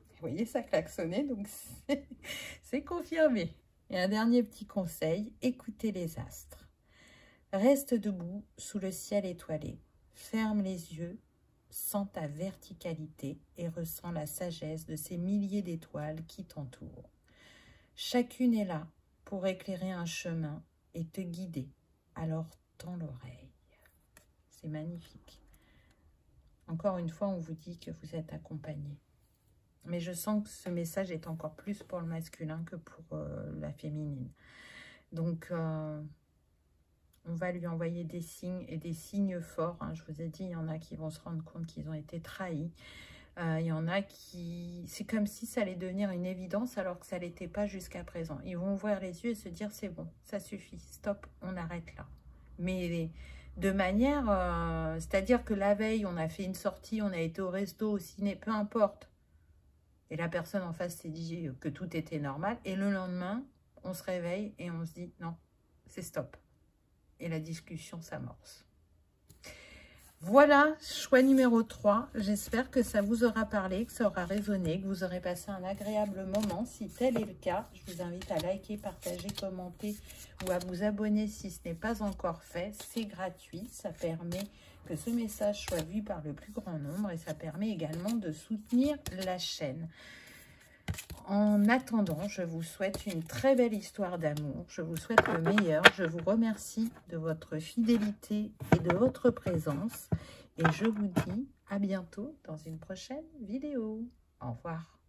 Vous voyez, ça klaxonnait, donc c'est confirmé. Et un dernier petit conseil, écoutez les astres. Reste debout sous le ciel étoilé. Ferme les yeux, sens ta verticalité et ressens la sagesse de ces milliers d'étoiles qui t'entourent. Chacune est là pour éclairer un chemin et te guider. Alors tends l'oreille. C'est magnifique. Encore une fois, on vous dit que vous êtes accompagné. Mais je sens que ce message est encore plus pour le masculin que pour la féminine. Donc, on va lui envoyer des signes et des signes forts. Hein. Je vous ai dit, il y en a qui vont se rendre compte qu'ils ont été trahis. Il y en a qui... C'est comme si ça allait devenir une évidence alors que ça ne l'était pas jusqu'à présent. Ils vont ouvrir les yeux et se dire, c'est bon, ça suffit, stop, on arrête là. Mais de manière... c'est-à-dire que la veille, on a fait une sortie, on a été au resto, au ciné, peu importe. Et la personne en face s'est dit que tout était normal. Et le lendemain, on se réveille et on se dit, non, c'est stop. Et la discussion s'amorce. Voilà, choix numéro 3. J'espère que ça vous aura parlé, que ça aura résonné, que vous aurez passé un agréable moment. Si tel est le cas, je vous invite à liker, partager, commenter ou à vous abonner si ce n'est pas encore fait. C'est gratuit, ça permet que ce message soit vu par le plus grand nombre et ça permet également de soutenir la chaîne. En attendant, je vous souhaite une très belle histoire d'amour. Je vous souhaite le meilleur. Je vous remercie de votre fidélité et de votre présence. Et je vous dis à bientôt dans une prochaine vidéo. Au revoir.